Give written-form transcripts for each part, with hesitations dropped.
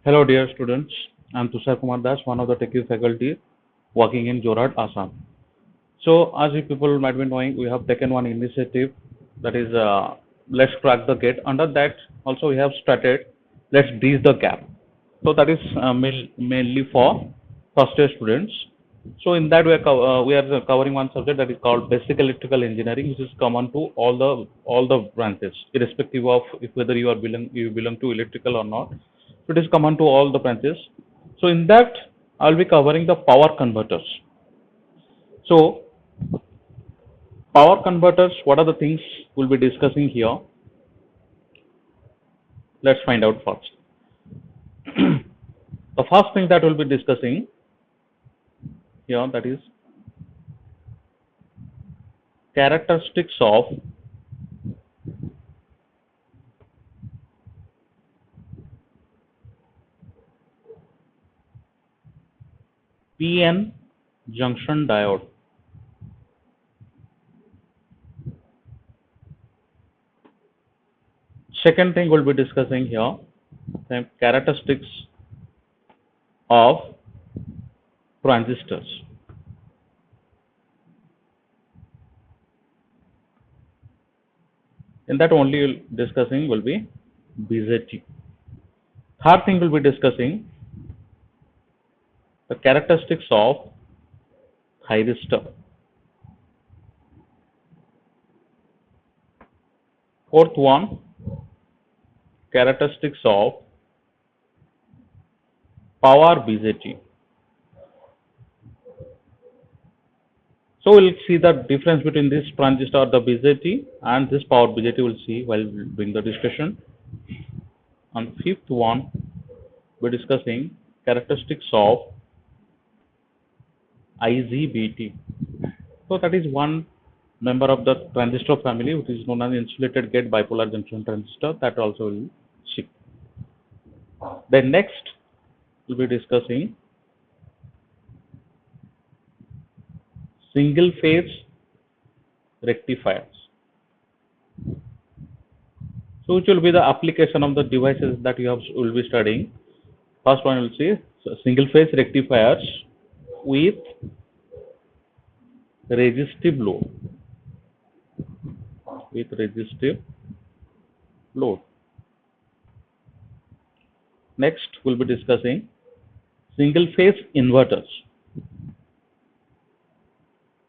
Hello dear students, I am Tushar Kumar Das, one of the Techie faculty working in Jorhat, Assam. So as you people might be knowing, we have taken one initiative, that is Let's Crack the Gate. Under that also we have started Let's Bridge the Gap. So that is mainly for first year students. So in that we are covering one subject that is called Basic Electrical Engineering, which is common to all the branches, irrespective of if whether you belong to electrical or not. So it is common to all the branches. So in that I'll be covering the power converters. So power converters, what are the things we'll be discussing here? Let's find out first. The first thing that we'll be discussing here, that is characteristics of PN junction diode. Second thing we'll be discussing here, the characteristics of transistors. In that only discussing will be BJT. Third thing we'll be discussing the characteristics of thyristor. Fourth one, characteristics of power BJT. So we'll see the difference between this transistor, the BJT, and this power BJT. We'll see while doing the discussion. And fifth one, we're discussing characteristics of IGBT. So that is one member of the transistor family, which is known as insulated gate bipolar junction transistor. That also will see. Then next, we'll be discussing single phase rectifiers. So which will be the application of the devices that you will be studying. First one will see single phase rectifiers with resistive load. Next, we'll be discussing single phase inverters.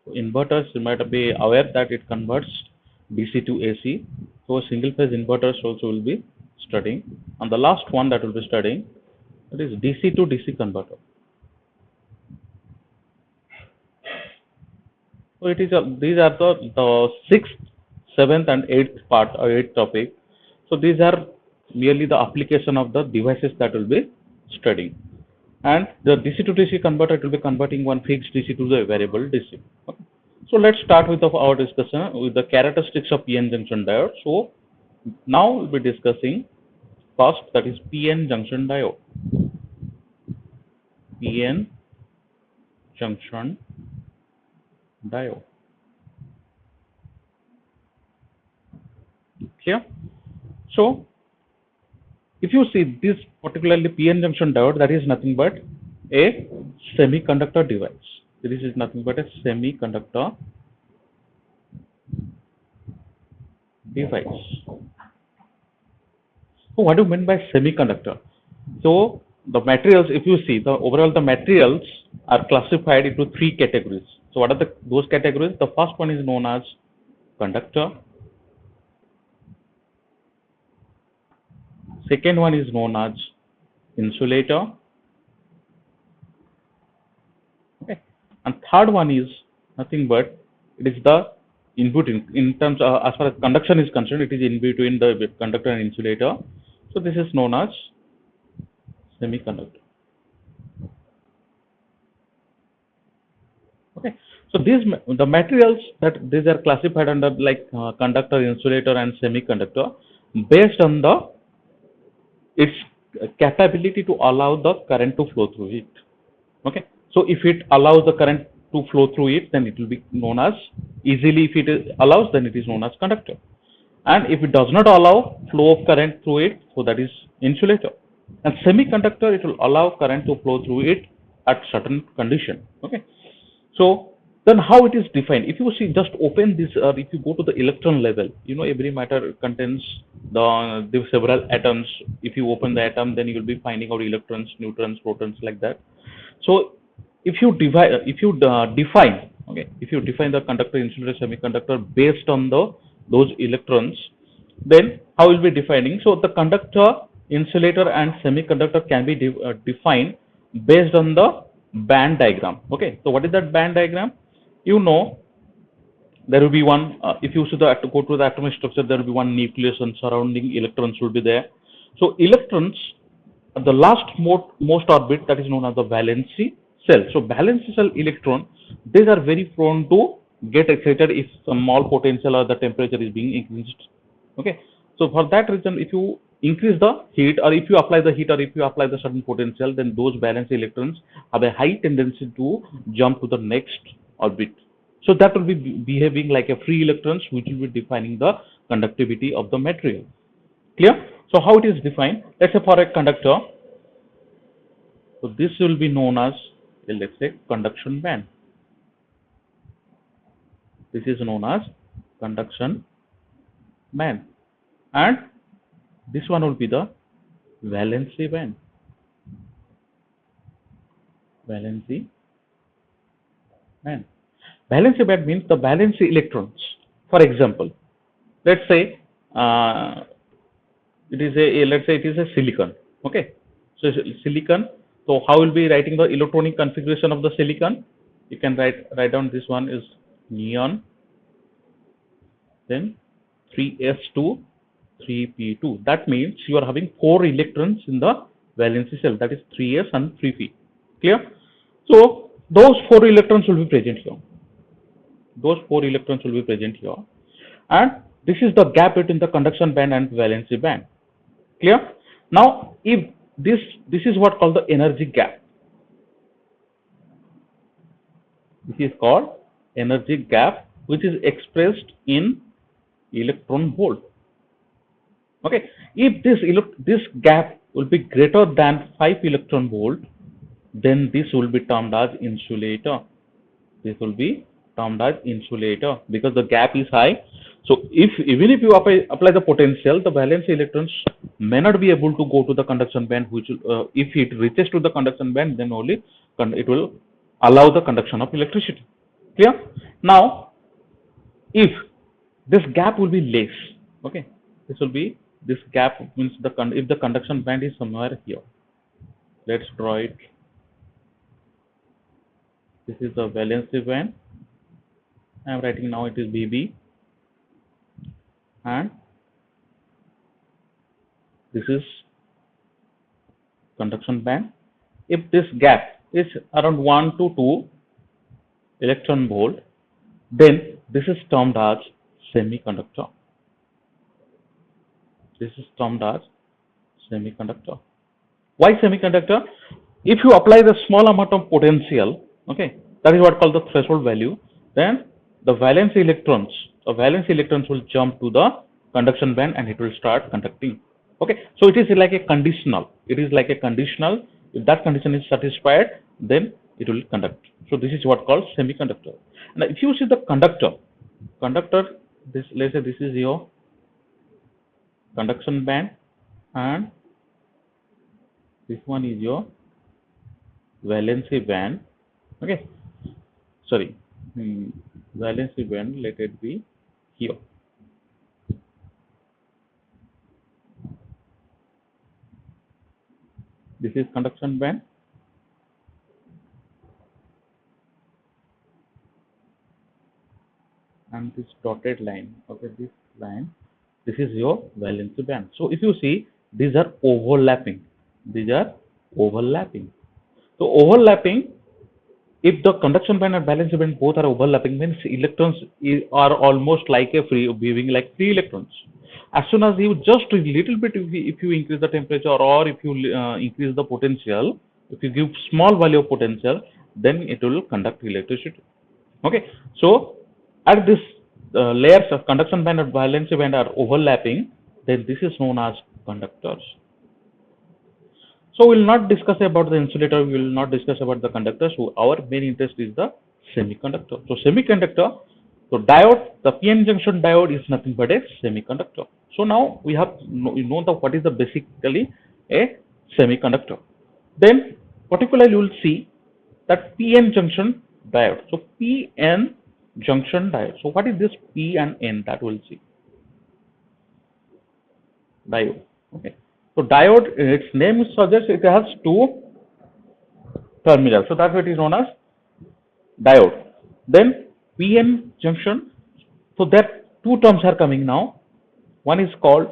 Inverters, you might be aware that it converts DC to AC. So single phase inverters also will be studying. And the last one that we'll be studying, that is DC to DC converter. So it is these are the sixth, seventh, and eighth part or eighth topic. So these are merely the application of the devices that will be studying. And the DC to DC converter, it will be converting one fixed DC to the variable DC. Okay. So let's start with our discussion with the characteristics of PN junction diode. So now we'll be discussing first, that is PN junction diode. PN junction diode. Clear? So if you see this particularly PN junction diode, that is nothing but a semiconductor device. This is nothing but a semiconductor device. So what do you mean by semiconductor? So the materials, if you see the overall, the materials are classified into three categories. So what are those categories? The first one is known as conductor. Second one is known as insulator. Okay. And third one is nothing but it is the in between in terms of, as far as conduction is concerned, it is in between the conductor and insulator. So this is known as semiconductor. Okay. So the materials that these are classified under like conductor, insulator, and semiconductor based on its capability to allow the current to flow through it. Okay. So if it allows the current to flow through it, then it will be known as easily. If it allows, then it is known as conductor. And if it does not allow flow of current through it, so that is insulator. And semiconductor, it will allow current to flow through it at certain condition. Okay. So then how it is defined? If you see, just open this, or if you go to the electron level, you know, every matter contains the several atoms. If you open the atom, then you will be finding out electrons, neutrons, protons, like that. So if you divide, if you define, okay, if you define the conductor, insulator, semiconductor based on the those electrons, then how will be defining? So the conductor, insulator, and semiconductor can be defined based on the band diagram. Okay, so what is that band diagram? You know, there will be one. If you see the go to the atomic structure, there will be one nucleus, and surrounding electrons will be there. So electrons, the last most orbit, that is known as the valency cell. So valency cell electron, these are very prone to get excited if small potential or the temperature is being increased. Okay, so for that reason, if you increase the heat, or if you apply the heat, or if you apply the certain potential, then those valence electrons have a high tendency to jump to the next orbit. So that will be behaving like a free electrons, which will be defining the conductivity of the material. Clear? So how it is defined? Let's say for a conductor, so this will be known as, let's say, conduction band. This is known as conduction band, and this one will be the valency band. Valency band. Valency band means the valency electrons. For example, let's say it is a, let's say it is a silicon. Okay, so silicon. So how will be writing the electronic configuration of the silicon? You can write down, this one is neon, then 3s2 3p2. That means you are having 4 electrons in the valency cell, that is 3s and 3p. Clear? So those 4 electrons will be present here. Those 4 electrons will be present here, and this is the gap between the conduction band and valency band. Clear? Now, if this is what called the energy gap. This is called energy gap, which is expressed in electron volt. Okay, if this gap will be greater than 5 electron volt, then this will be termed as insulator. This will be termed as insulator because the gap is high. So even if you apply the potential, the valency electrons may not be able to go to the conduction band, which will, if it reaches to the conduction band, then only it will allow the conduction of electricity. Clear? Now, if this gap will be less, okay, this gap means if the conduction band is somewhere here. Let's draw it. This is the valency band. I am writing now, it is BB, and this is conduction band. If this gap is around 1 to 2 electron volt, then this is termed as semiconductor. This is termed as semiconductor. Why semiconductor? If you apply the small amount of potential, okay, that is what called the threshold value, then the valence electrons will jump to the conduction band and it will start conducting. Okay, so it is like a conditional. It is like a conditional. If that condition is satisfied, then it will conduct. So this is what called semiconductor. Now, if you see the conductor, this, let's say this is your conduction band, and this one is your valency band. Okay, sorry, valency band, let it be here. This is conduction band, and this dotted line, okay, this line, this is your valency band. So if you see, these are overlapping. These are overlapping. So overlapping, if the conduction band and valency band both are overlapping, means electrons are almost like a free, behaving like free electrons. As soon as you just a little bit, if you increase the temperature, or if you increase the potential, if you give small value of potential, then it will conduct electricity. Okay, so at this layers of conduction band and valency band are overlapping, then this is known as conductors. So we will not discuss about the insulator, we will not discuss about the conductor. So our main interest is the semiconductor. So semiconductor, so diode, the PN junction diode is nothing but a semiconductor. So now we have you know the what is the basically a semiconductor. Then particularly you will see that PN junction diode. So PN junction diode. So what is this P and N, that we'll see. Diode. Okay. So diode, its name suggests it has two terminals. So that's what is known as diode. Then PN junction. So there two terms are coming now. One is called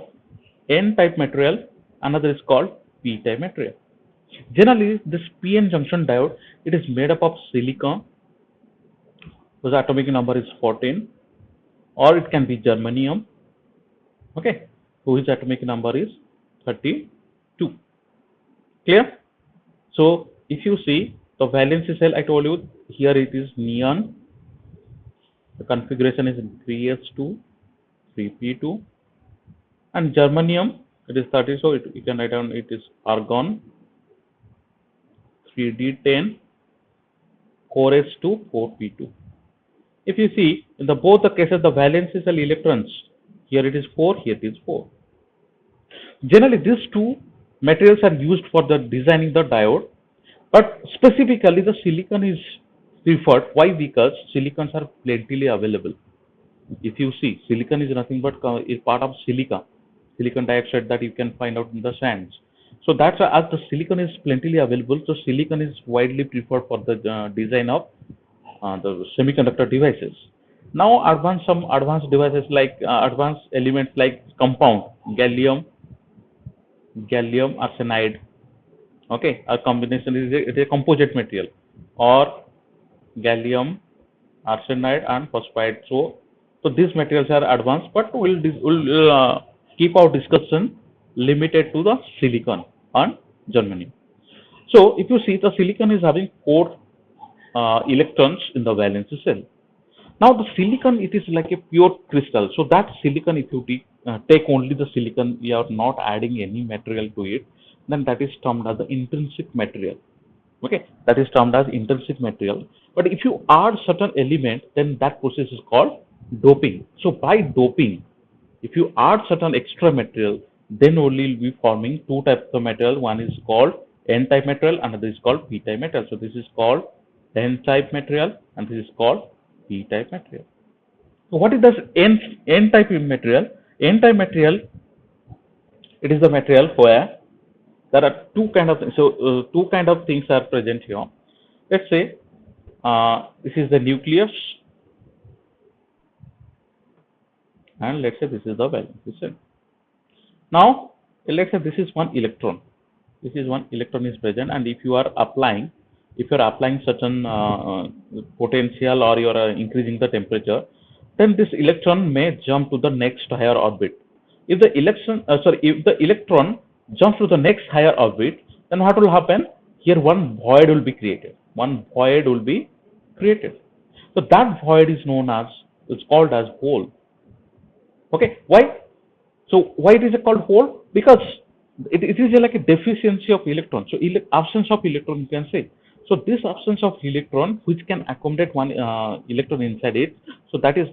N-type material, another is called P-type material. Generally, this PN junction diode, it is made up of silicon, whose atomic number is 14, or it can be germanium, okay, whose atomic number is 32. Clear? So if you see the valency cell, I told you here it is neon. The configuration is 3s2, 3p2, and germanium it is 30. So you can write down it is argon, 3d10, 4s2, 4p2. If you see in the both the cases the valency cell electrons, here it is 4, here it is 4. Generally these two materials are used for the designing the diode, but specifically the silicon is preferred. Why? Because silicons are plentifully available. If you see, silicon is nothing but is part of silica, silicon dioxide that you can find out in the sands. So that's why as the silicon is plentifully available, so silicon is widely preferred for the design of the semiconductor devices. Now some advanced devices like advanced elements like compound gallium arsenide, okay, a combination is a composite material, or gallium arsenide and phosphide. So these materials are advanced, but we'll keep our discussion limited to the silicon and germanium. So if you see, the silicon is having 4 electrons in the valency cell. Now the silicon, it is like a pure crystal. So that silicon, if you take only the silicon, you are not adding any material to it, then that is termed as the intrinsic material. Okay, that is termed as intrinsic material. But if you add certain element, then that process is called doping. So by doping, if you add certain extra material, then only you'll be forming two types of material. One is called N-type material, another is called P-type material. So this is called N-type material and this is called P-type material. So what is this N-type material? N-type material, it is the material where there are two kind of things. So two kind of things are present here. Let's say this is the nucleus, and let's say this is the valence cell. Now let's say this is one electron. This is one electron is present, and if you are applying certain potential, or you are increasing the temperature, then this electron may jump to the next higher orbit. If the electron jumps to the next higher orbit, then what will happen? Here one void will be created. So that void is called as hole. Okay, why? So why it is called hole? Because it is like a deficiency of electron. So absence of electron, you can say. So this absence of electron, which can accommodate one electron inside it, so that is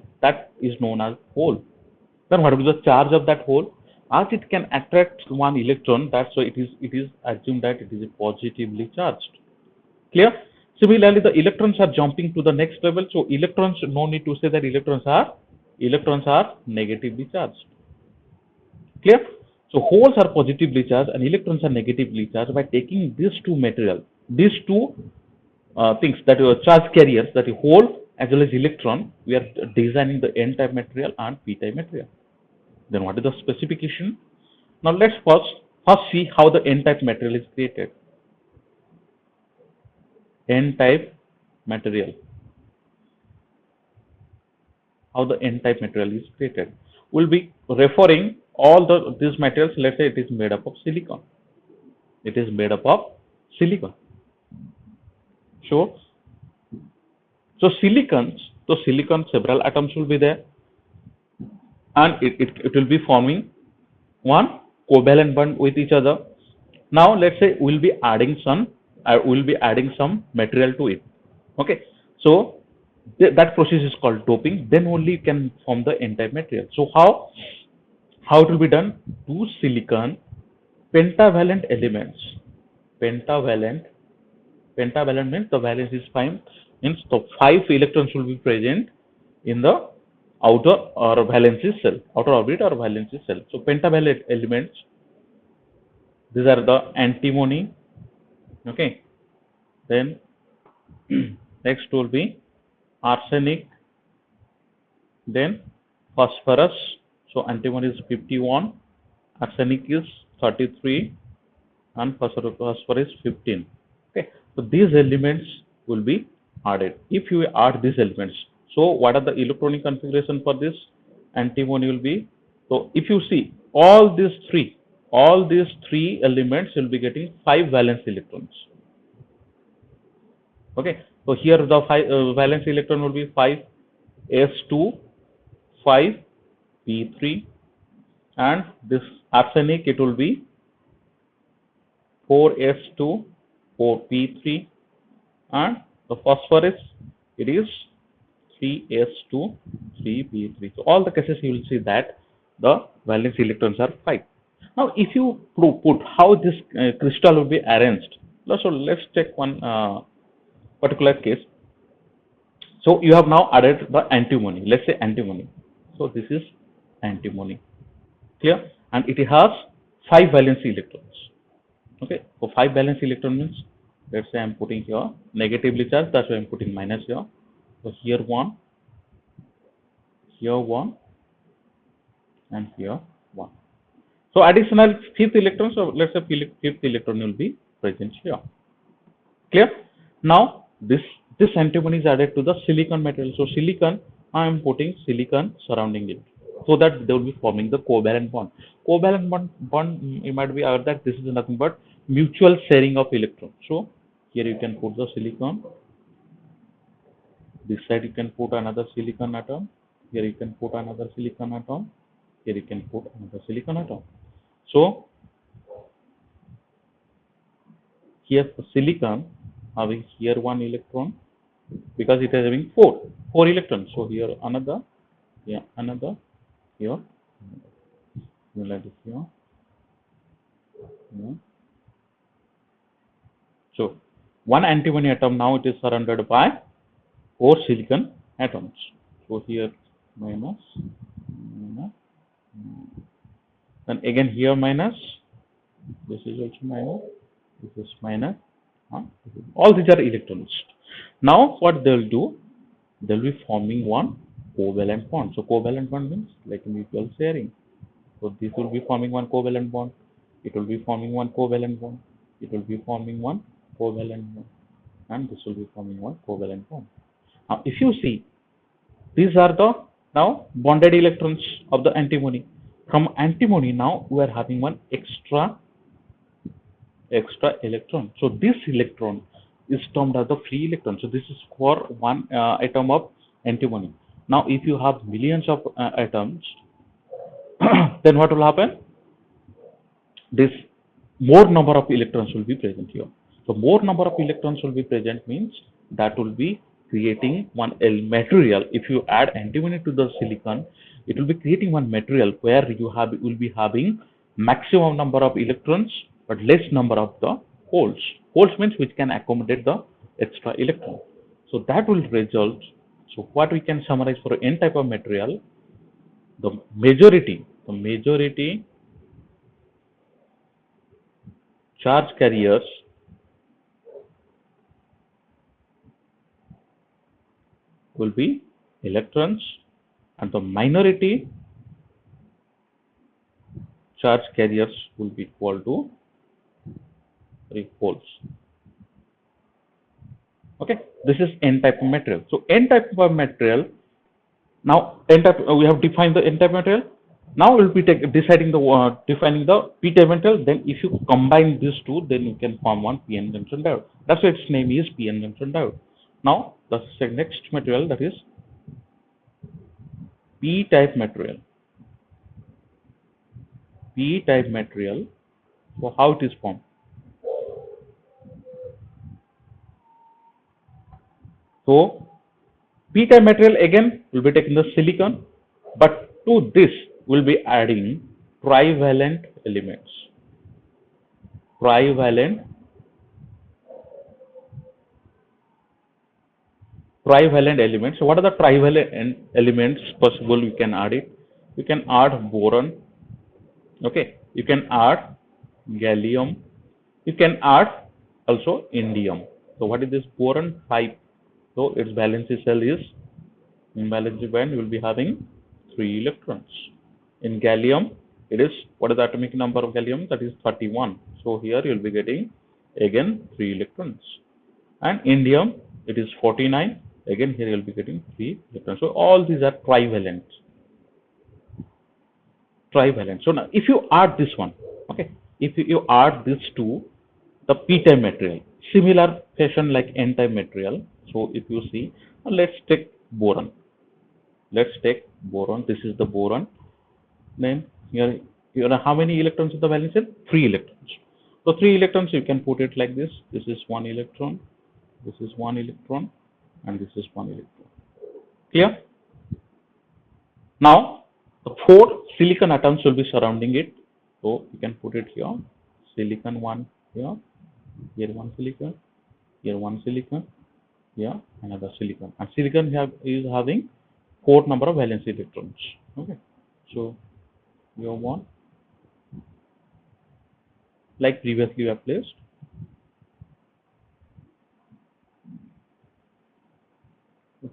known as hole. Then what is the charge of that hole? As it can attract one electron, that's why it is assumed that it is positively charged. Clear? Similarly, the electrons are jumping to the next level. So electrons, no need to say that electrons are negatively charged. Clear? So holes are positively charged and electrons are negatively charged. By taking these two material, these two things that are charge carriers, that is hole as well as electron, we are designing the N-type material and P-type material. Then what is the specification? Now let's first see how the N-type material is created. N-type material. How the N-type material is created. We'll be referring all these materials. Let's say it is made up of silicon. So silicon, several atoms will be there, and it will be forming one covalent bond with each other. Now let's say we'll be adding some material to it. Okay, so that process is called doping. Then only you can form the n-type material. So how it will be done? Two silicon pentavalent elements. Pentavalent Pentavalent means the valence is 5, means the 5 electrons will be present in the outer or valency cell, outer orbit or valency cell. So pentavalent elements, these are the antimony. Okay, then next will be arsenic, then phosphorus. So antimony is 51, arsenic is 33, and phosphorus 15. Okay, so these elements will be added. If you add these elements, so what are the electronic configuration for this antimony will be? So if you see all these three elements will be getting 5 valence electrons. Okay, so here the valence electron will be 5s2, 5p3, and this arsenic it will be 4s2, 4p3, and the phosphorus it is 3s2, 3p3. So all the cases you will see that the valence electrons are 5. Now if you put how this crystal will be arranged, so let's take one particular case. So you have now added the antimony, let's say antimony. So this is antimony, clear, and it has 5 valence electrons. Okay, so 5 valence electron means, let's say I'm putting here negatively charged, that's why I'm putting minus here. So here 1, here 1, and here 1. So additional 5th electron, so let's say 5th electron will be present here. Clear? Now this antimony is added to the silicon material. So silicon, I am putting silicon surrounding it, so that they will be forming the covalent bond. Covalent bond you might be aware that this is nothing but mutual sharing of electrons. So here you can put the silicon, this side you can put another silicon atom, here you can put another silicon atom, here you can put another silicon atom. So here for silicon having here 1 electron, because it is having 4 electrons. So here another, here another, here like this, here. So one antimony atom now it is surrounded by 4 silicon atoms. So here minus, then again here minus, this is also minus, this is minus, all these are electrons. Now what they will do, they will be forming one covalent bond. So covalent bond means like mutual sharing. So this will be forming one covalent bond, it will be forming one covalent bond, it will be forming one covalent bond, and this will be forming one covalent bond. Now if you see, these are the now bonded electrons of the antimony. From antimony now we are having one extra electron. So this electron is termed as the free electron. So this is for one atom of antimony. Now if you have millions of atoms, then what will happen? This more number of electrons will be present here. So more number of electrons will be present means that will be creating one material. If you add antimony to the silicon, it will be creating one material where you will be having maximum number of electrons but less number of the holes. Holes means which can accommodate the extra electron. So that will result. So what we can summarize for n type of material, the majority charge carriers will be electrons and the minority charge carriers will be equal to holes. Okay, this is n type of material. So n type of material, now n type we have defined the n type material. Now we will be deciding the defining the p type material. Then if you combine these two, then you can form one p-n junction diode. That's why its name is p-n junction diode. Now the next material, that is p type material. P type material. So how it is formed? So p-type material again will be taking the silicon, but to this will be adding trivalent elements. Trivalent elements. So what are the trivalent elements possible? We can add it. You can add boron. Okay. You can add gallium. You can add also indium. So what is this boron? 5. So its valency shell is in valence band. You will be having 3 electrons. In gallium, it is, what is the atomic number of gallium? That is 31. So here you will be getting again 3 electrons. And indium, it is 49. Again here you will be getting 3 electrons. So all these are trivalent. So now if you add this one, okay, if you add this to the p-type material, similar fashion like n-type material. So if you see, let's take boron. This is the boron. Then here how many electrons in the valence shell? 3 electrons. So 3 electrons you can put it like this. This is 1 electron. This is 1 electron, and this is 1 electron. Clear? Now the 4 silicon atoms will be surrounding it. So you can put it here. Silicon 1 here. Here 1 silicon. Here 1 silicon. Here another silicon. And silicon here is having 4 number of valence electrons. Okay. So you have 1 like previously we have placed.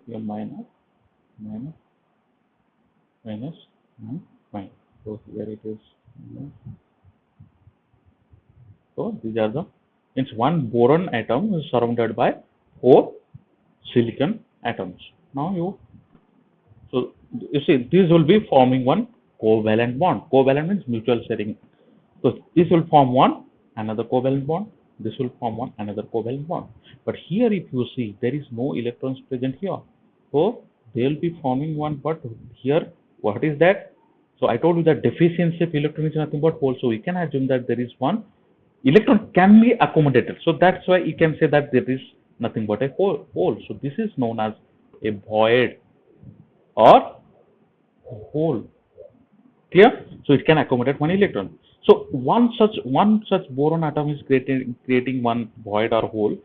Here minus, and minus. So here it is. So these are the, it's one boron atom is surrounded by 4 silicon atoms. Now so you see these will be forming one covalent bond. Covalent means mutual sharing. So this will form one another covalent bond. This will form one another covalent bond. But here if you see there is no electrons present here. So they will be forming one, but here what is that? So I told you that deficiency of electron is nothing but hole. So we can assume that there is one electron can be accommodated. So that's why you can say that there is nothing but a hole. So this is known as a void or hole. Clear? So it can accommodate one electron. So one such boron atom is creating one void or hole.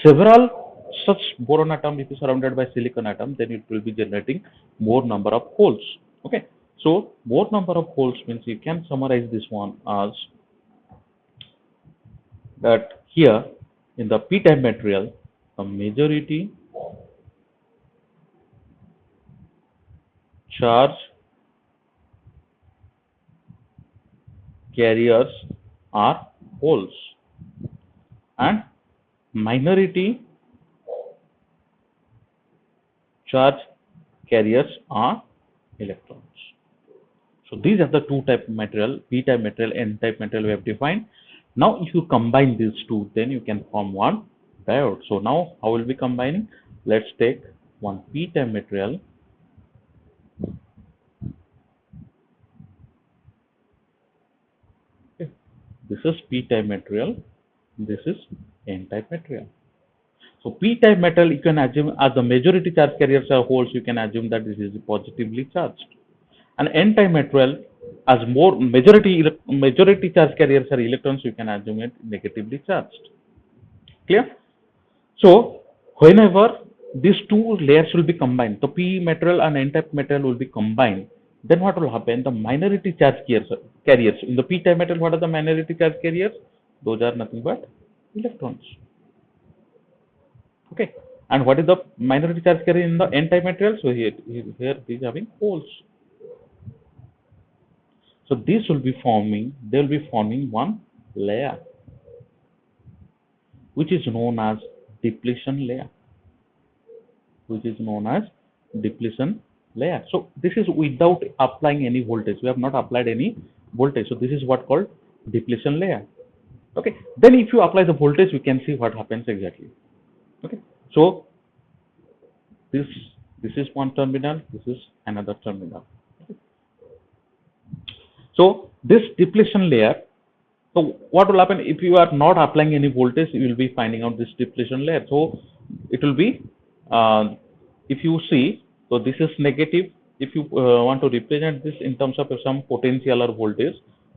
Several such boron atom, if is surrounded by silicon atom, then it will be generating more number of holes. Okay. So more number of holes means you can summarize this one as that here in the p-type material, a majority charge carriers are holes and minority charge carriers are electrons. So these are the two type material, p-type material, n-type material we have defined. Now if you combine these two, then you can form one diode. So now how will we combining? Let's take one p-type material. Okay. This is p-type material. This is n-type material. So p-type metal you can assume as the majority charge carriers are holes, you can assume that this is positively charged. And n-type material as more majority charge carriers are electrons, you can assume it negatively charged. Clear? So whenever these two layers will be combined, the p material and n-type material will be combined, then what will happen? The minority charge carriers in the p-type metal, what are the minority charge carriers? Those are nothing but electrons. Okay. And what is the minority charge carrier in the n-type material? So here these are having holes. So this will be forming, they will be forming one layer, which is known as depletion layer. So this is without applying any voltage. We have not applied any voltage. So this is what called depletion layer. Okay. Then if you apply the voltage, we can see what happens exactly. Okay. So this is one terminal. This is another terminal. Okay. So this depletion layer. So what will happen if you are not applying any voltage? You will be finding out this depletion layer. So it will be If you see, so this is negative. If you want to represent this in terms of some potential or voltage,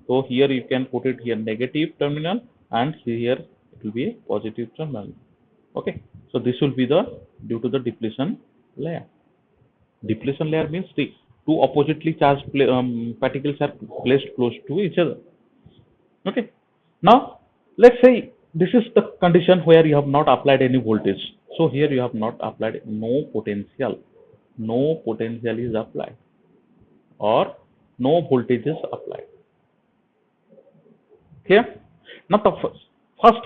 so here you can put it here negative terminal, and here it will be a positive terminal. Okay, so this will be the due to the depletion layer. Depletion layer means the two oppositely charged particles are placed close to each other. Okay. Now, let's say this is the condition where you have not applied any voltage. So here you have not applied no potential. No potential is applied or no voltage is applied. Here, now the first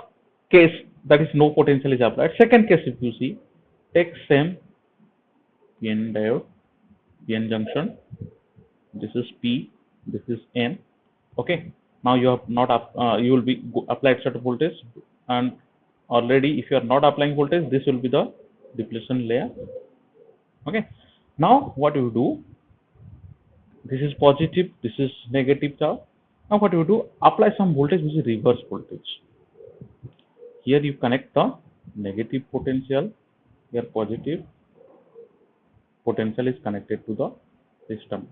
case, that is no potential is applied. Second case, if you see, take same PN diode, PN junction. This is P, this is N. Okay, now you have not you will be applied certain voltage, and already if you are not applying voltage, this will be the depletion layer. Okay, now what you do, this is positive, this is negative charge. Now what you do, apply some voltage which is reverse voltage. Here you connect the negative potential, here positive potential is connected to the system.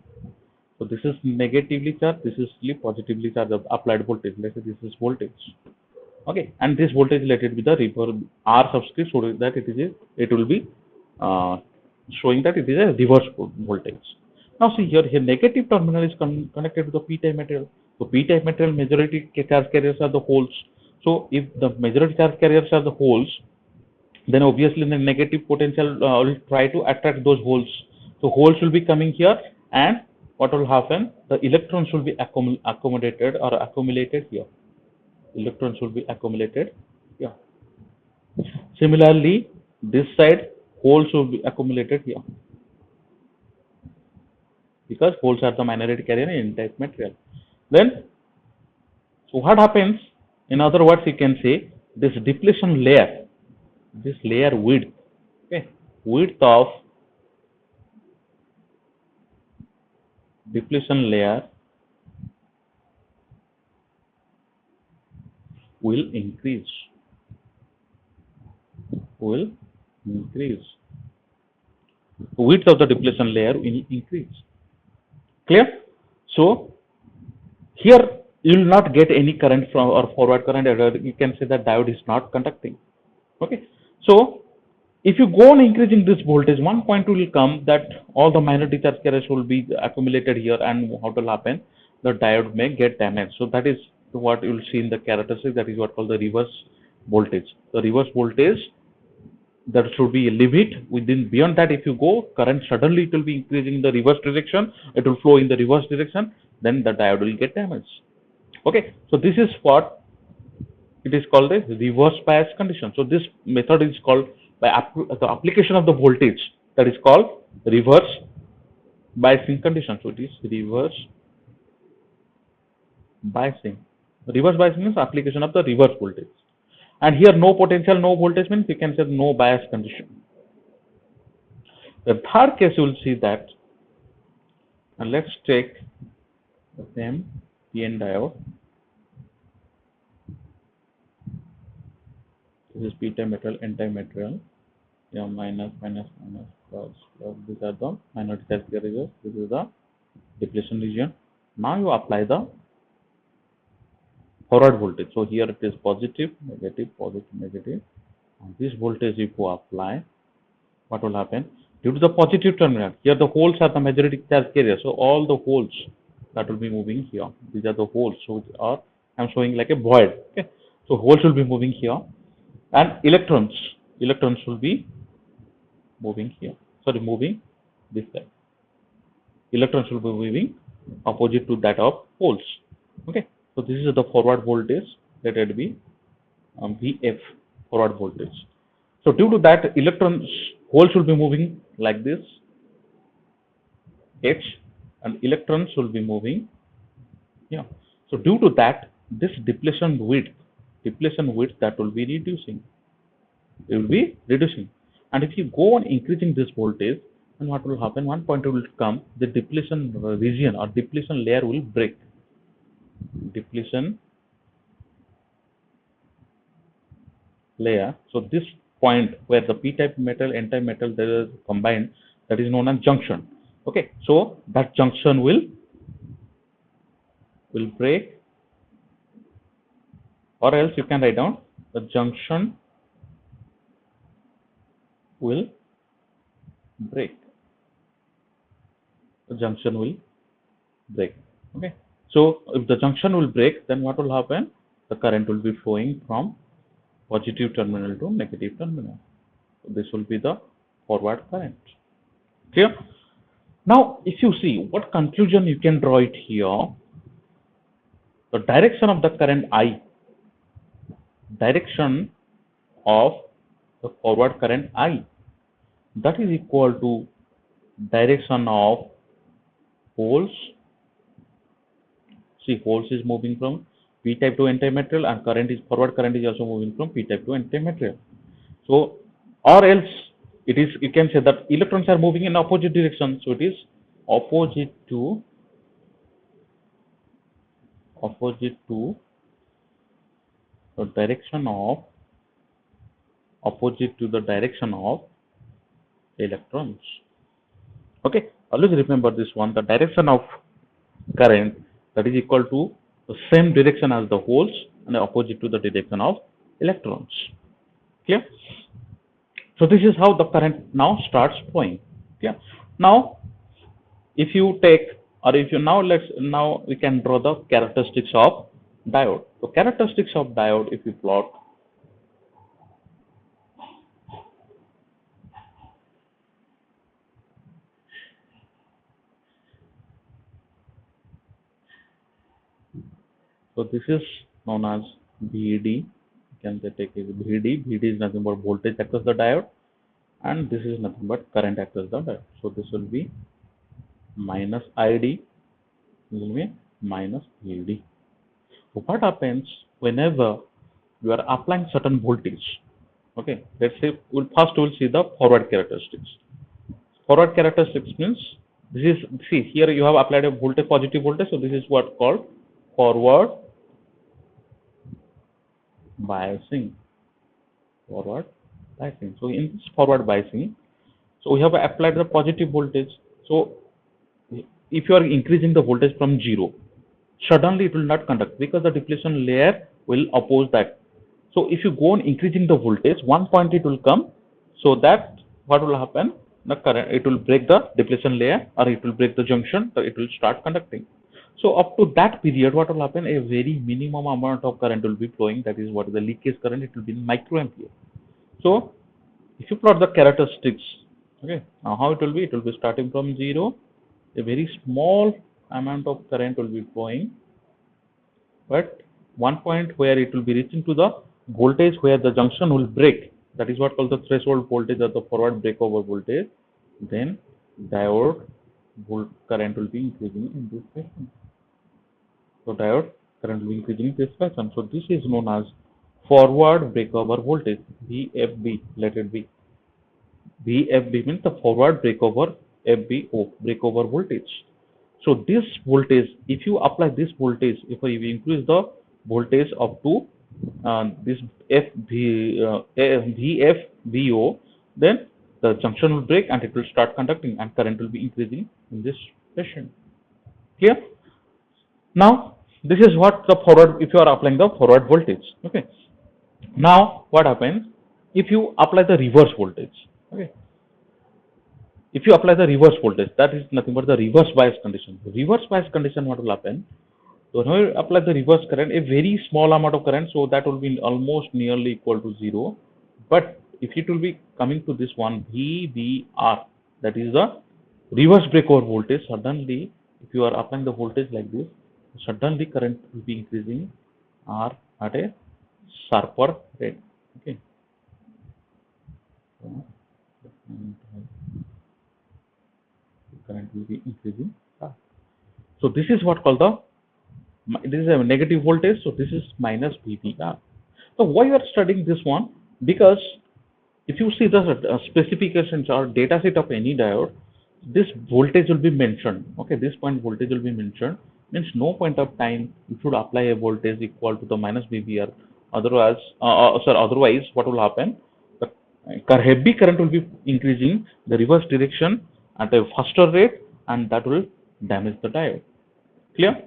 So this is negatively charged, this is positively charged of applied voltage. Let's say this is voltage. Okay, and this voltage let it be the reverse R subscript, so that it will be showing that it is a reverse voltage. Now see here negative terminal is connected to the p-type material. So p-type material majority charge carriers are the holes. So if the majority charge carriers are the holes, then obviously the negative potential will try to attract those holes. So holes will be coming here, and what will happen? The electrons will be accommodated or accumulated here. Electrons will be accumulated here. Similarly, this side holes will be accumulated here, because holes are the minority carrier in n-type material. Then, so what happens? In other words, you can say this depletion layer, this layer width, okay, width of depletion layer will increase. Will increase. Width of the depletion layer will increase. Clear? So here you will not get any current from or forward current. You can say that diode is not conducting. Okay. So if you go on increasing this voltage, one point will come that all the minority charge carriers will be accumulated here, and what will happen? The diode may get damaged. So that is what you will see in the characteristic. That is what called the reverse voltage. The reverse voltage, there should be a limit. Beyond that, if you go, current suddenly it will be increasing in the reverse direction. It will flow in the reverse direction. Then the diode will get damaged. Okay. So this is what it is called a reverse bias condition. So this method is called by the application of the voltage, that is called reverse biasing condition. So it is reverse biasing. Reverse biasing means application of the reverse voltage. And here no potential, no voltage means you can say no bias condition. The third case you will see that, and let's take the same PN diode. This is p-type material, n-type material. Yeah, minus, minus, minus, plus, plus. These are the minority charge carriers. This is the depletion region. Now you apply the forward voltage. So here it is positive, negative, positive, negative. And this voltage if you apply, what will happen? Due to the positive terminal, here the holes are the majority charge carrier. So all the holes that will be moving here. These are the holes. So I'm showing like a void. Okay. So holes will be moving here, and electrons will be moving here. Sorry, moving this side. Electrons will be moving opposite to that of holes. Okay. So this is the forward voltage. Let it be VF, forward voltage. So due to that, holes will be moving like this, H, and electrons will be moving. Yeah. So due to that, this depletion width that will be reducing. It will be reducing. And if you go on increasing this voltage, then what will happen? One point will come, the depletion region or depletion layer will break. Depletion layer. So this point where the p-type metal, n-type metal that is combined, that is known as junction. Okay, so that junction will break, or else you can write down the junction will break. The junction will break. Okay, so if the junction will break, then what will happen? The current will be flowing from positive terminal to negative terminal. So this will be the forward current. Clear? Now, if you see what conclusion you can draw it here, the direction of the current I, direction of the forward current I, that is equal to direction of holes. See, holes is moving from p-type to n-type material, and forward current is also moving from p-type to n-type material. So, or else it is, you can say that electrons are moving in opposite direction. So it is opposite to the direction of electrons. Okay, always remember this one. The direction of current, that is equal to the same direction as the holes and opposite to the direction of electrons. Clear? So this is how the current now starts flowing. Yeah. Now, if you take, or if you now we can draw the characteristics of diode. So characteristics of diode, if you plot, so this is known as VD. You can take it VD. VD is nothing but voltage across the diode, and this is nothing but current across the diode. So this will be minus ID, this will be minus VD. So what happens whenever you are applying certain voltage? Okay, let's say we'll see the forward characteristics. Forward characteristics means this is, see here you have applied a voltage, positive voltage, so this is what called forward biasing. Forward biasing. So in this forward biasing, so we have applied the positive voltage. So if you are increasing the voltage from 0, suddenly it will not conduct because the depletion layer will oppose that. So if you go on increasing the voltage, one point it will come, so that what will happen? The current, it will break the depletion layer, or it will break the junction, so it will start conducting. So up to that period, what will happen? A very minimum amount of current will be flowing. That is what the leakage current. It will be in microampere. So if you plot the characteristics, okay, now how it will be? It will be starting from 0. A very small amount of current will be flowing, but one point where it will be reaching to the voltage where the junction will break. That is what called the threshold voltage, or the forward breakover voltage. Then diode current will be increasing in this fashion. So diode current will be increasing in this fashion. So this is known as forward breakover voltage, VFB. Let it be. VFB means the forward breakover, FBO, breakover voltage. So this voltage, if you apply this voltage, if we increase the voltage up to this VFBO, then the junction will break and it will start conducting, and current will be increasing in this fashion. Clear? Now this is what the forward, if you are applying the forward voltage. Okay. Now what happens if you apply the reverse voltage? Okay. If you apply the reverse voltage, that is nothing but the reverse bias condition. The reverse bias condition, what will happen? So when you apply the reverse current, a very small amount of current, so that will be almost nearly equal to 0. But if it will be coming to this one VBR, that is the reverse breakover voltage, suddenly if you are applying the voltage like this, suddenly current will be increasing R at a sharper rate. Okay. Current will be increasing. So this is what called the, this is a negative voltage, so this is minus VBR. So why you are studying this one? Because if you see the specifications or data set of any diode, this voltage will be mentioned. Okay, this point voltage will be mentioned. Means no point of time you should apply a voltage equal to the minus VBR. Otherwise, otherwise what will happen? The Heavy current will be increasing the reverse direction at a faster rate, and that will damage the diode. Clear?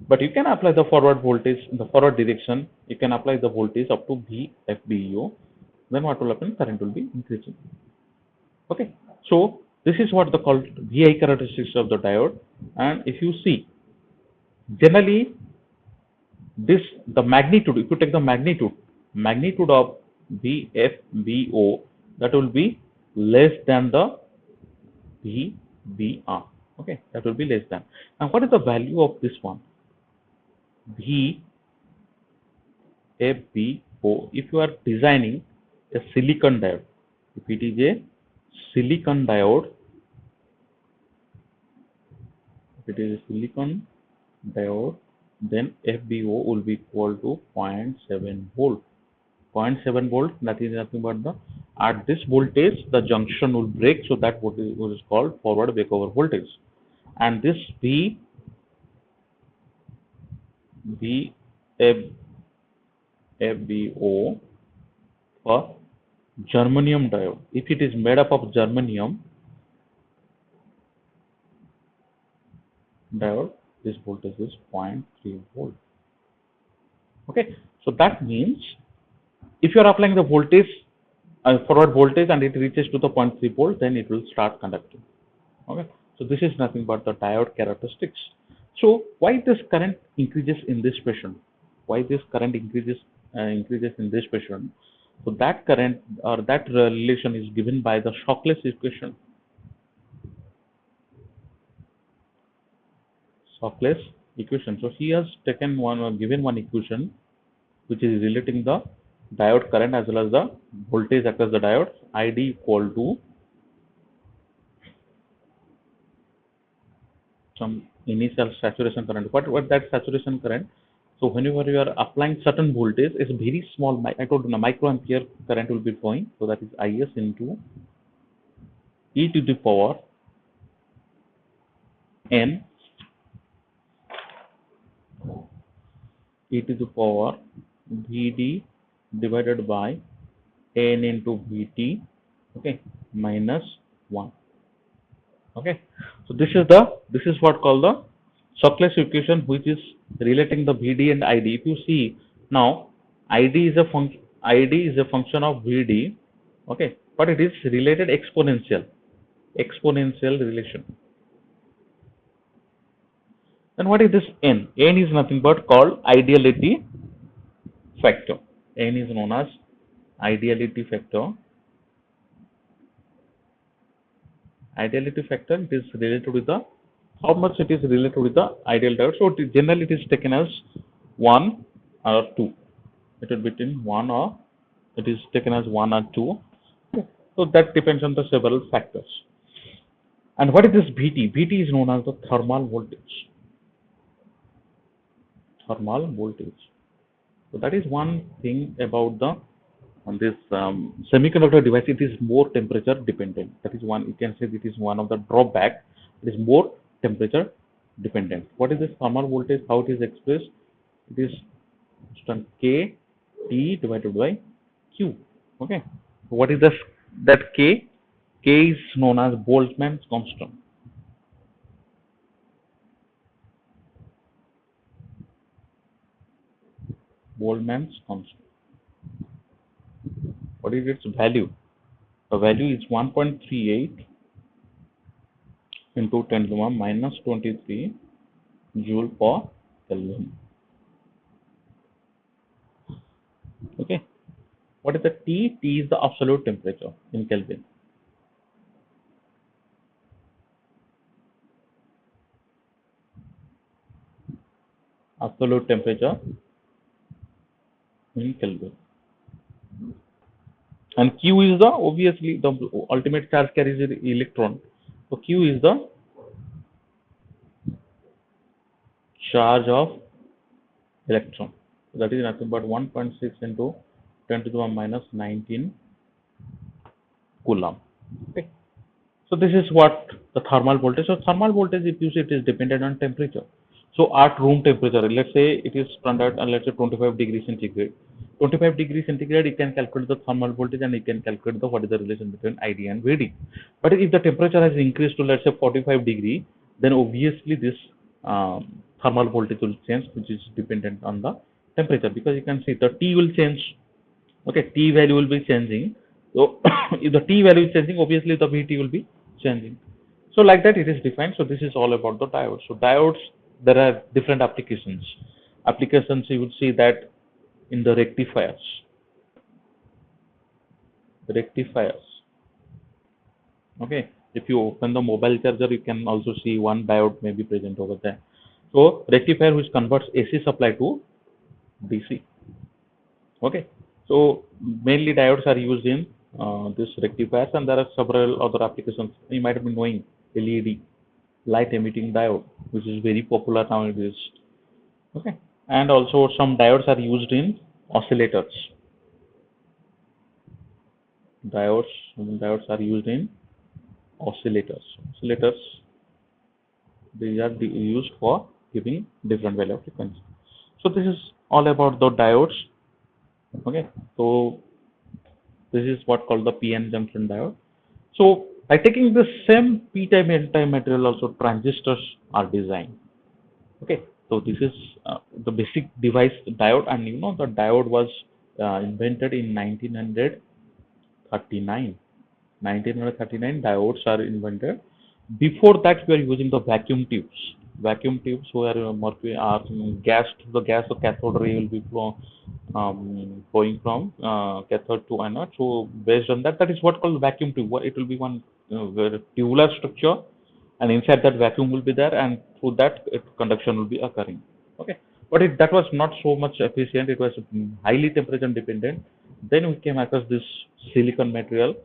But you can apply the forward voltage in the forward direction. You can apply the voltage up to VFBO. Then what will happen? Current will be increasing. Okay. So this is what the called VI characteristics of the diode. And if you see, generally this the magnitude. If you take the magnitude of VFBO, that will be less than the VBR. Okay, that will be less than. And what is the value of this one? VFBO. If you are designing a silicon diode, if it is a silicon diode, then FBO will be equal to 0.7 volt. 0.7 volt, that is nothing but the at this voltage the junction will break, so that what is called forward breakover voltage. And this FBO for germanium diode, if it is made up of germanium diode, this voltage is 0.3 volt. Okay, so that means if you are applying the voltage forward voltage and it reaches to the 0.3 volt, then it will start conducting. Okay, so this is nothing but the diode characteristics. So why this current increases in this patient? Why this current increases in this patient? So that current or that relation is given by the Shockley's equation. Shockley's equation. So he has taken given one equation which is relating the diode current as well as the voltage across the diode. ID equal to some initial saturation current. What that saturation current? So whenever you are applying certain voltage, it's very small. I told you the microampere current will be flowing. So that is Is into e to the power n, e to the power Vd divided by n into Vt, okay, minus 1. Okay, so this is what called the Shockley's equation, which is relating the Vd and Id. If you see now, Id is a function of Vd, okay, but it is related exponential relation. Then what is this n? N is nothing but called ideality factor. N is known as ideality factor. Ideality factor, it is related with the how much it is related with the ideal diode. So generally it is taken as 1 or 2. It will be between 1 or it is taken as 1 or 2. So that depends on the several factors. And what is this Vt? Vt is known as the thermal voltage. Thermal voltage. So that is one thing about the on this semiconductor device. It is more temperature dependent. That is one, you can say it is one of the drawback. It is more temperature dependent. What is this thermal voltage? How it is expressed? It is K T divided by Q. Okay. What is this? That K? K is known as Boltzmann's constant. Boltzmann's constant. What is its value? The value is 1.38 into 10 to the power minus 23 joule per Kelvin. Okay. What is the T? T is the absolute temperature in Kelvin. Absolute temperature in Kelvin. And Q is the obviously the ultimate charge carries the electron. So Q is the charge of electron. So that is nothing but 1.6 into 10 to the power minus 19 coulomb. Okay. So this is what the thermal voltage. So thermal voltage, if you see, it is dependent on temperature. So at room temperature, let's say it is standard, let's say 25 degrees centigrade. 25 degrees centigrade, you can calculate the thermal voltage and you can calculate the what is the relation between ID and VD. But if the temperature has increased to let's say 45 degree, then obviously this thermal voltage will change, which is dependent on the temperature, because you can see the T will change. Okay, T value will be changing. So if the T value is changing, obviously the VT will be changing. So like that it is defined. So this is all about the diodes. So diodes, there are different applications. Applications you would see that in the rectifiers. Rectifiers. Okay. If you open the mobile charger, you can also see one diode may be present over there. So rectifier which converts AC supply to DC. Okay. So mainly diodes are used in this rectifiers, and there are several other applications. You might have been knowing LED, light emitting diode, which is very popular nowadays. Okay. And also some diodes are used in oscillators. Diodes are used in oscillators. Oscillators, they are used for giving different value of frequency. So this is all about the diodes. Okay. So this is what called the PN junction diode. So by taking the same p-type n-type material, also transistors are designed. Okay, so this is the basic device diode, and you know the diode was invented in 1939. 1939 diodes are invented. Before that, we are using the vacuum tubes. Vacuum tubes where mercury are gas, the gas of cathode ray will be flowing from cathode to anode. So based on that, that is what called vacuum tube. It will be one tubular structure, and inside that vacuum will be there, and through that conduction will be occurring. Okay, but that was not so much efficient. It was highly temperature dependent. Then we came across this silicon material,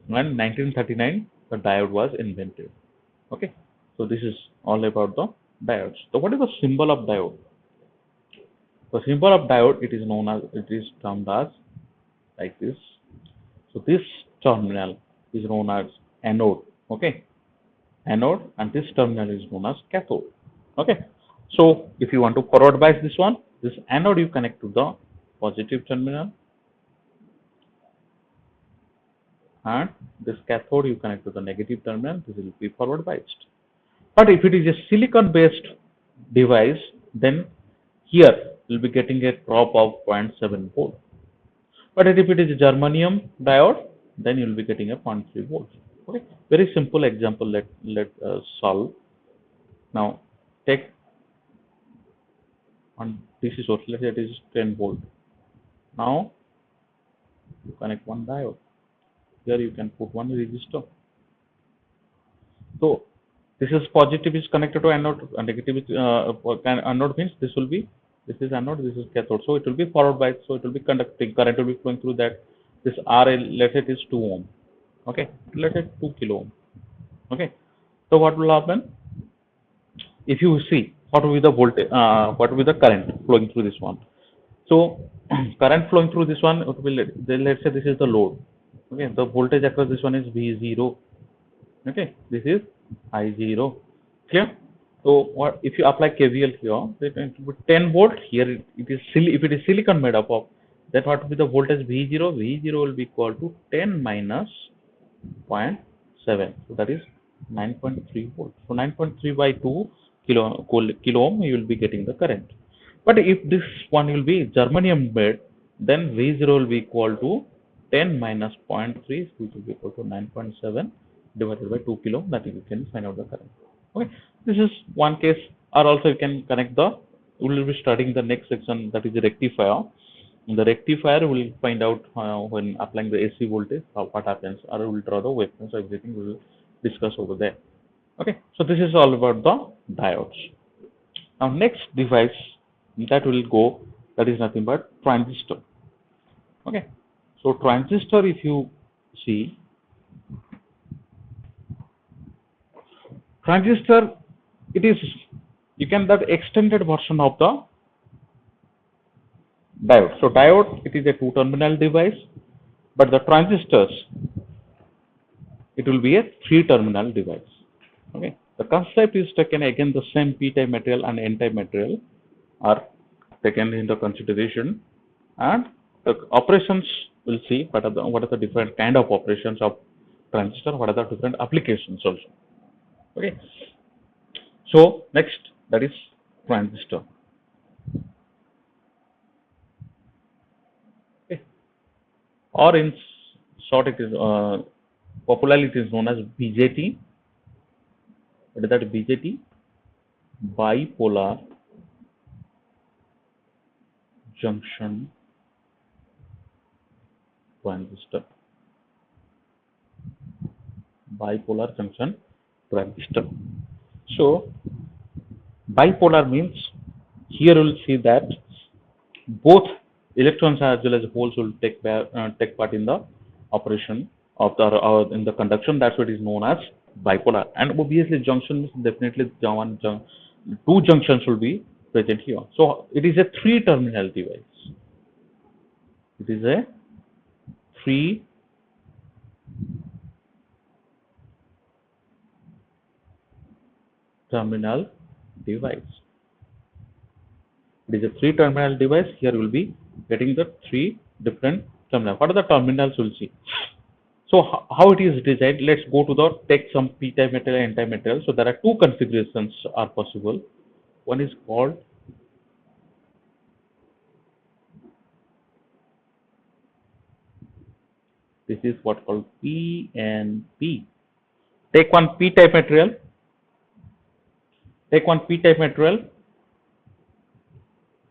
and 1939 the diode was invented. Okay, so this is all about the diodes. So what is the symbol of diode? The symbol of diode, it is termed as like this. So this terminal is known as anode. Okay, anode, and this terminal is known as cathode. Okay, so if you want to forward bias this one, this anode you connect to the positive terminal, and this cathode you connect to the negative terminal. This will be forward biased. But if it is a silicon based device, then here you will be getting a drop of 0.7 volt. But if it is a germanium diode, then you will be getting a 0.3 volts. Okay, very simple example. Let solve. Now take on DC source. Let's say it is 10 volt. Now you connect one diode. Here you can put one resistor. So this is positive is connected to anode, and negative is anode means this will be, this is anode, this is cathode. So it will be forward bias. So it will be conducting, current will be flowing through that. This RL, let's say it is 2 ohm. Okay, let's say 2 kilo ohm. Okay, so what will happen? If you see what will be the voltage, what will be the current flowing through this one. So current flowing through this one, it will, let's say this is the load. Okay, the voltage across this one is V0. Okay, this is I0. Clear? So what if you apply KVL here? It will be 10 volt. Here it is if it is silicon made up of, then what will be the voltage V0? V0 will be equal to 10 minus 0.7. So that is 9.3 volts. So 9.3 by 2 kilo ohm, you will be getting the current. But if this one will be germanium made, then V0 will be equal to 10 minus 0.3, which will be equal to 9.7 divided by 2 kilo ohm, that you can find out the current. Okay, this is one case. Or also you can connect the, we will be studying the next section, that is the rectifier. In the rectifier we will find out when applying the AC voltage what happens, or we will draw the waveform. So everything we will discuss over there. Okay, so this is all about the diodes. Now next device that will go, that is nothing but transistor. Okay, so transistor, if you see, transistor, it is, you can, that extended version of the diode. So diode, it is a 2-terminal device, but the transistors, it will be a 3-terminal device. Okay, the concept is taken again, the same p-type material and n-type material are taken into consideration, and the operations will see what are the different kind of operations of transistor, what are the different applications also. Okay. So next, that is transistor. Okay. Or in short, it is popularly it is known as BJT. What is that? BJT? Bipolar junction transistor. Bipolar junction transistor. So bipolar means here you will see that both electrons as well as holes will take part in the operation of the in the conduction. That's what is known as bipolar. And obviously junction means definitely two junctions will be present here. So it is a three-terminal device. It is a three-terminal device. It is a three-terminal device. Here we will be getting the three different terminals. What are the terminals? We'll see. So how it is designed? Let's go to the take some p-type material and n-type material. So there are two configurations are possible. One is called this is what called PNP. Take one p-type material. Take one p-type material,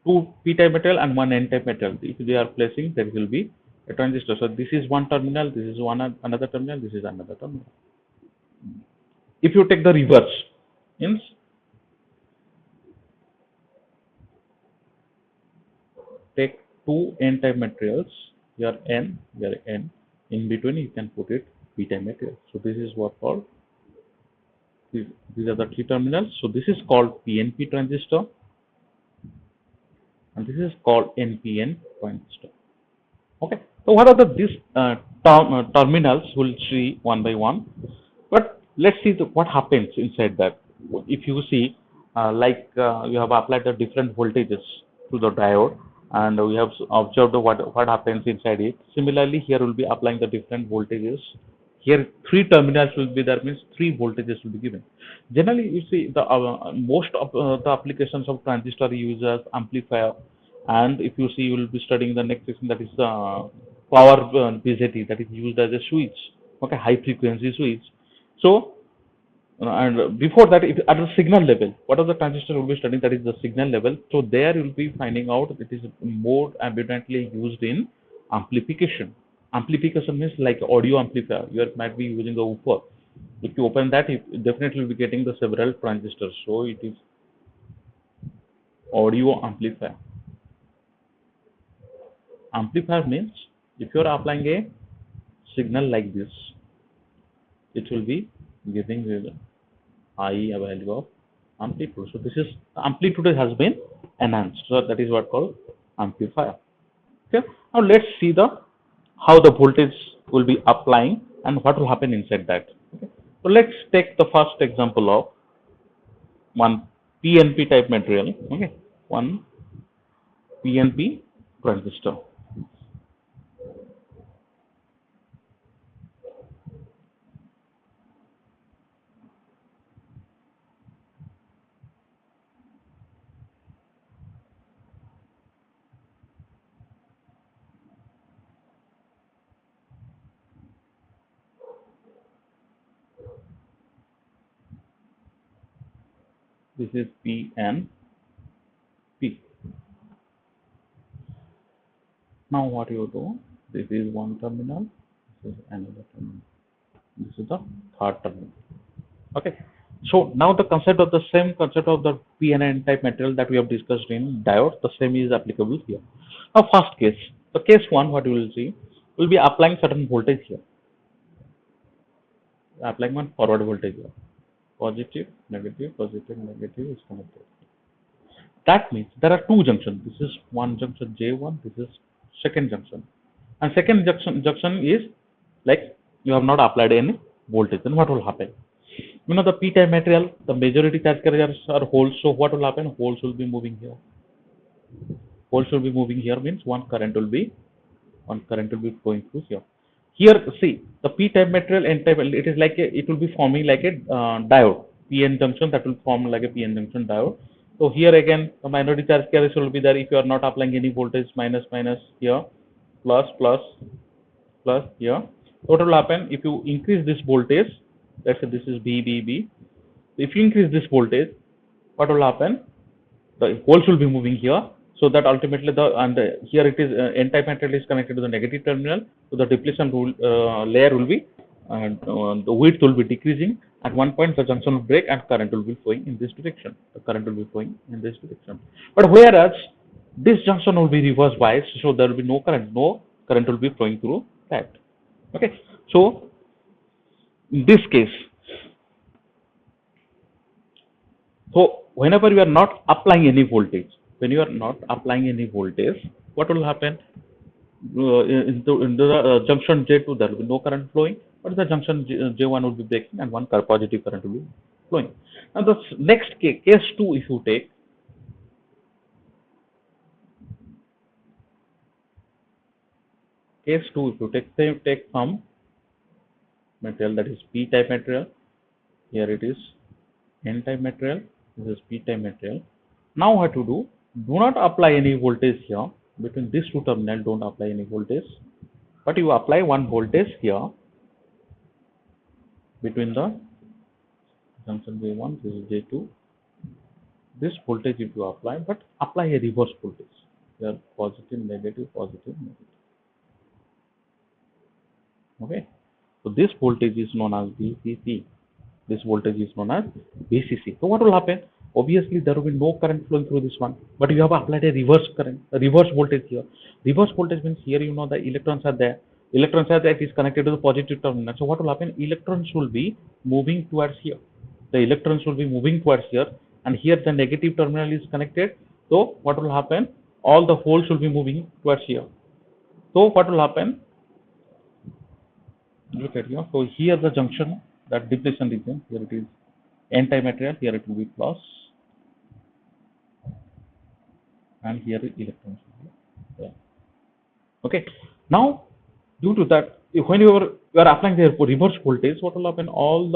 two p-type material and one n-type material. If they are placing, there will be a transistor. So this is one terminal, this is another terminal, this is another terminal. If you take the reverse, means take two n-type materials, here n, here n. In between you can put it p-type material. So this is what called these are the three terminals. So this is called PNP transistor, and this is called NPN transistor. Okay. So what are these terminals? We'll see one by one. But let's see what happens inside that. If you see, you have applied the different voltages to the diode, and we have observed what happens inside it. Similarly, here we'll be applying the different voltages. Here, three terminals will be there, means three voltages will be given. Generally, you see the most of the applications of transistor uses amplifier, and if you see, you will be studying the next section, that is power BJT, that is used as a switch. Okay, high frequency switch. So and before that, at the signal level, what are the transistor will be studying? That is the signal level. So there you will be finding out it is more abundantly used in amplification. Amplification means like audio amplifier. You might be using a woofer. If you open that, you definitely will be getting the several transistors. So it is audio amplifier. Amplifier means if you are applying a signal like this, it will be giving the high value of amplitude. So this is amplitude has been enhanced. So that is what called amplifier. Okay. Now let's see how the voltage will be applying and what will happen inside that. Okay. So let's take the first example of one PNP type material. Okay. One PNP transistor. This is PNP. Now what you do? This is one terminal. This is another terminal. This is the third terminal. Okay. So now the concept of the same concept of the PN type material that we have discussed in diode, the same is applicable here. Now first case, the case one, what you will see, will be applying certain voltage here. Applying one forward voltage here. Positive, negative, is connected. That means there are two junctions. This is one junction J1, this is second junction. And second junction is like you have not applied any voltage. Then what will happen? You know the p-type material, the majority charge carriers are holes. So what will happen? Holes will be moving here. Holes will be moving here means one current will be flowing through here. Here, see the p-type material, n-type. It is like it will be forming like a diode, p-n junction that will form like a p-n junction diode. So here again, the minority charge carriers will be there if you are not applying any voltage. Minus minus here, plus plus plus here. What will happen if you increase this voltage? Let's say this is B. If you increase this voltage, what will happen? The holes will be moving here, so that ultimately here it is n-type material is connected to the negative terminal, so the depletion layer will be the width will be decreasing. At one point the junction will break and current will be flowing in this direction. The current will be flowing in this direction. But whereas this junction will be reverse biased, so there will be no current will be flowing through that. Okay, so in this case, so whenever you are not applying any voltage, what will happen? In the junction J2, there will be no current flowing, but the junction J1 will be breaking and one positive current will be flowing. Now the next case 2, if you take, take some material, that is p-type material. Here it is n-type material. This is p-type material. Now what to do? Do not apply any voltage here between these two terminals. Don't apply any voltage, but you apply one voltage here between the junction J1, this is J2. This voltage if you apply, but apply a reverse voltage. Here positive, negative, positive, negative. Okay, so this voltage is known as VCC. This voltage is known as VCC. So what will happen? Obviously there will be no current flowing through this one, but you have applied a reverse current, a reverse voltage here. Reverse voltage means here you know the electrons are there. Electrons are there, it is connected to the positive terminal. So what will happen? Electrons will be moving towards here. The electrons will be moving towards here, and here the negative terminal is connected. So what will happen? All the holes will be moving towards here. So what will happen? Look at here. So here the junction, that depletion region, here it is n-type material, here it will be plus, and here electrons will be there. Okay. Now, due to that, when you are applying the reverse voltage, what will happen? All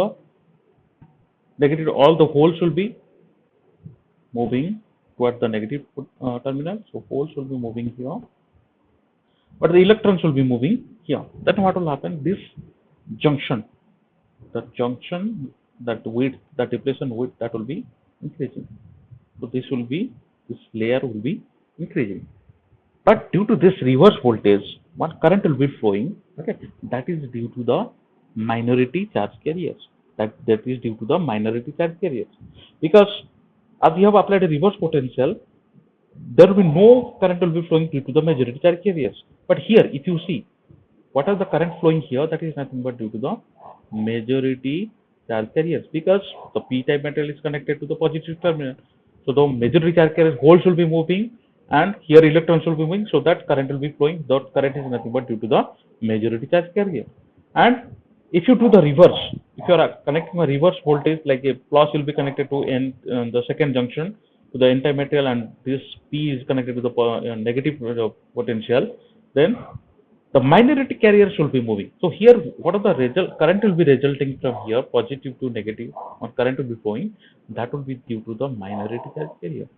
the holes will be moving towards the negative terminal. So holes will be moving here, but the electrons will be moving here. Then what will happen? This junction, that width, the depletion width, that will be increasing. So this layer will be increasing. But due to this reverse voltage, one current will be flowing. Okay, that is due to the minority charge carriers. That is due to the minority charge carriers. Because as we have applied a reverse potential, there will be no current will be flowing due to the majority charge carriers. But here, if you see, what are the current flowing here? That is nothing but due to the majority charge carriers, because the p-type material is connected to the positive terminal. So the majority charge carriers, holes will be moving, and here electrons will be moving, so that current will be flowing. That current is nothing but due to the majority charge carrier. And if you do the reverse, if you are connecting a reverse voltage, like a plus will be connected to the second junction to the n-type material, and this P is connected to the negative potential, then the minority carriers will be moving. So here, what are the current will be resulting from here, positive to negative, or current will be flowing. That will be due to the minority charge carrier.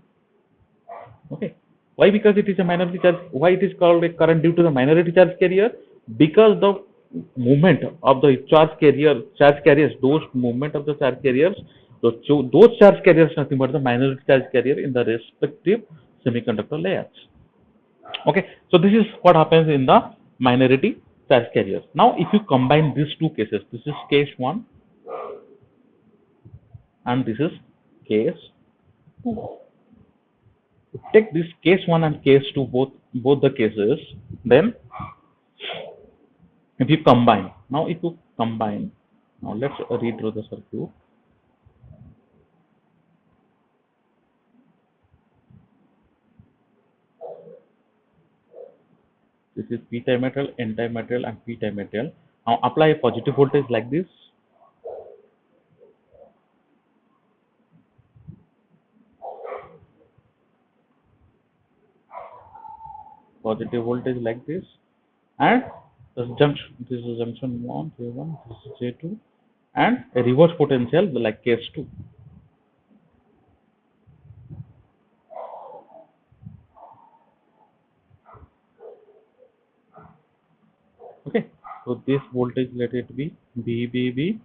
Okay. Why? Because it is a minority charge. Why it is called a current? Due to the minority charge carrier, because the movement of the charge carriers, those movement of the charge carriers, those charge carriers nothing but the minority charge carrier in the respective semiconductor layers. Okay, so this is what happens in the minority charge carriers. Now, if you combine these two cases, this is case 1 and this is case 2. Take this case 1 and case 2, both the cases, then if you combine, now let's redraw the circuit. This is p-type material, n-type material, and p-type material. Now apply a positive voltage like this. positive voltage like this, and this is junction 1, J1, this is J2, and a reverse potential like case 2. Okay, so this voltage, let it be VBB,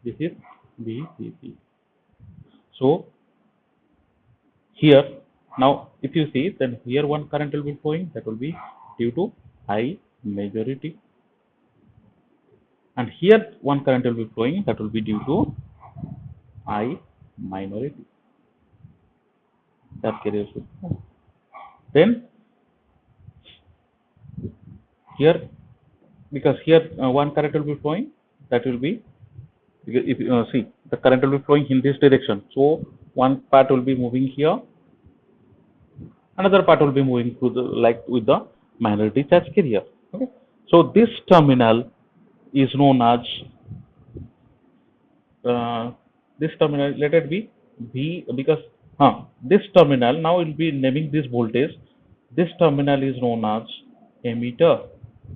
this is VBB. So here, now if you see, then here one current will be flowing, that will be due to I majority, and here one current will be flowing, that will be due to I minority. That carriers will flow. Then here, because here one current will be flowing, that will be, if you see, the current will be flowing in this direction, so one part will be moving here, another part will be moving through the, like with the minority charge carrier. Okay, so this terminal is known as this terminal, let it be V, because this terminal, now it will be naming this voltage, this terminal is known as emitter,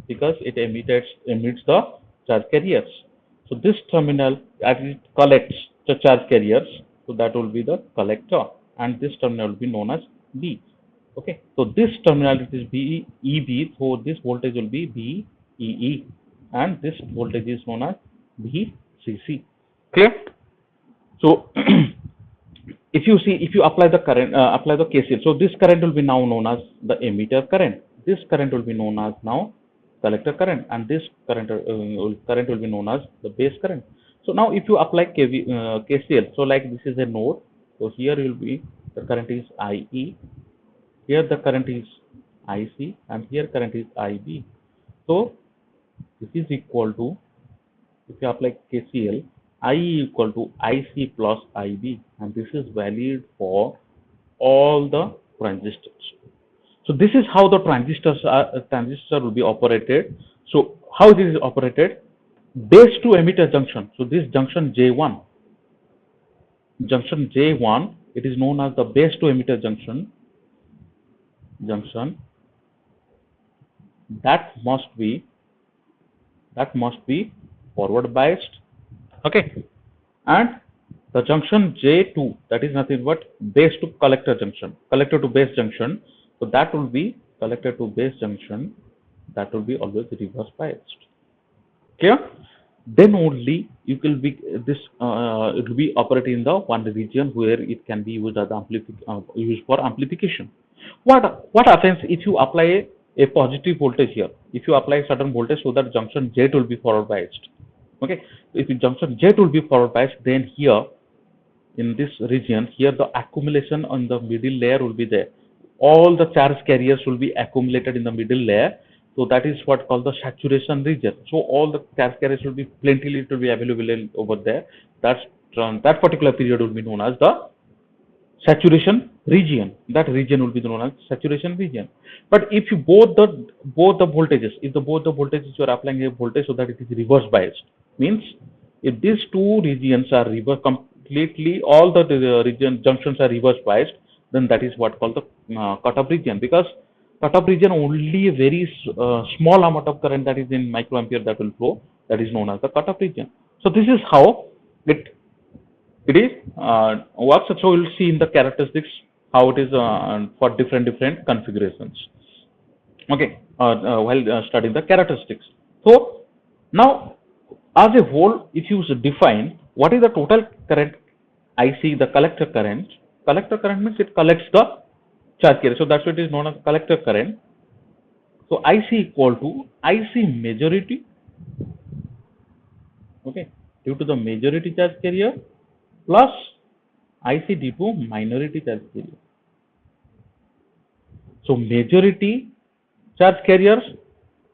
because it emits the charge carriers. So this terminal actually collects the charge carriers, so that will be the collector, and this terminal will be known as B. Okay, so this terminal, it is BEB, so this voltage will be BEE, and this voltage is known as VCC. Clear? So if you see, if you apply the current, apply the KCL, so this current will be now known as the emitter current. This current will be known as now collector current, and this current will be known as the base current. So now if you apply KCL, so like this is a node, so here will be the current is IE, here the current is IC, and here current is IB. So this is equal to, if you apply KCL, IE equal to IC plus IB, and this is valid for all the transistors. So this is how the transistor will be operated. So how it is operated? Base to emitter junction. So this junction J1, it is known as the base to emitter junction. That must be forward biased. Okay, and the junction J2, that is nothing but base to collector junction, collector to base junction. So that will be collector to base junction, that will be always reverse biased. Clear? Then only you will be this it will be operating in the one region where it can be used as used for amplification. What happens if you apply a positive voltage here? If you apply certain voltage, so that junction J2 will be forward biased. Okay, if the junction J2 will be forward biased, then here in this region, here the accumulation on the middle layer will be there. All the charge carriers will be accumulated in the middle layer. So that is what called the saturation region. So all the charge carriers will be plentifully, it will be available over there. That particular period will be known as the saturation region. That region will be known as saturation region. But if you both the voltages, if both the voltages you are applying a voltage, so that it is reverse biased, means if these two regions are reverse completely, all the region junctions are reverse biased, then that is what called the cutoff region, because cutoff region only a very small amount of current, that is in microampere, that will flow, that is known as the cutoff region. So this is how it is works. So we'll see in the characteristics how it is for different configurations. Okay, while studying the characteristics. So now, as a whole, if you define what is the total current IC, the collector current. Collector current means it collects the charge carrier. So that's what is known as collector current. So IC equal to IC majority. Okay, due to the majority charge carrier plus IC due to minority charge carrier. So majority charge carriers,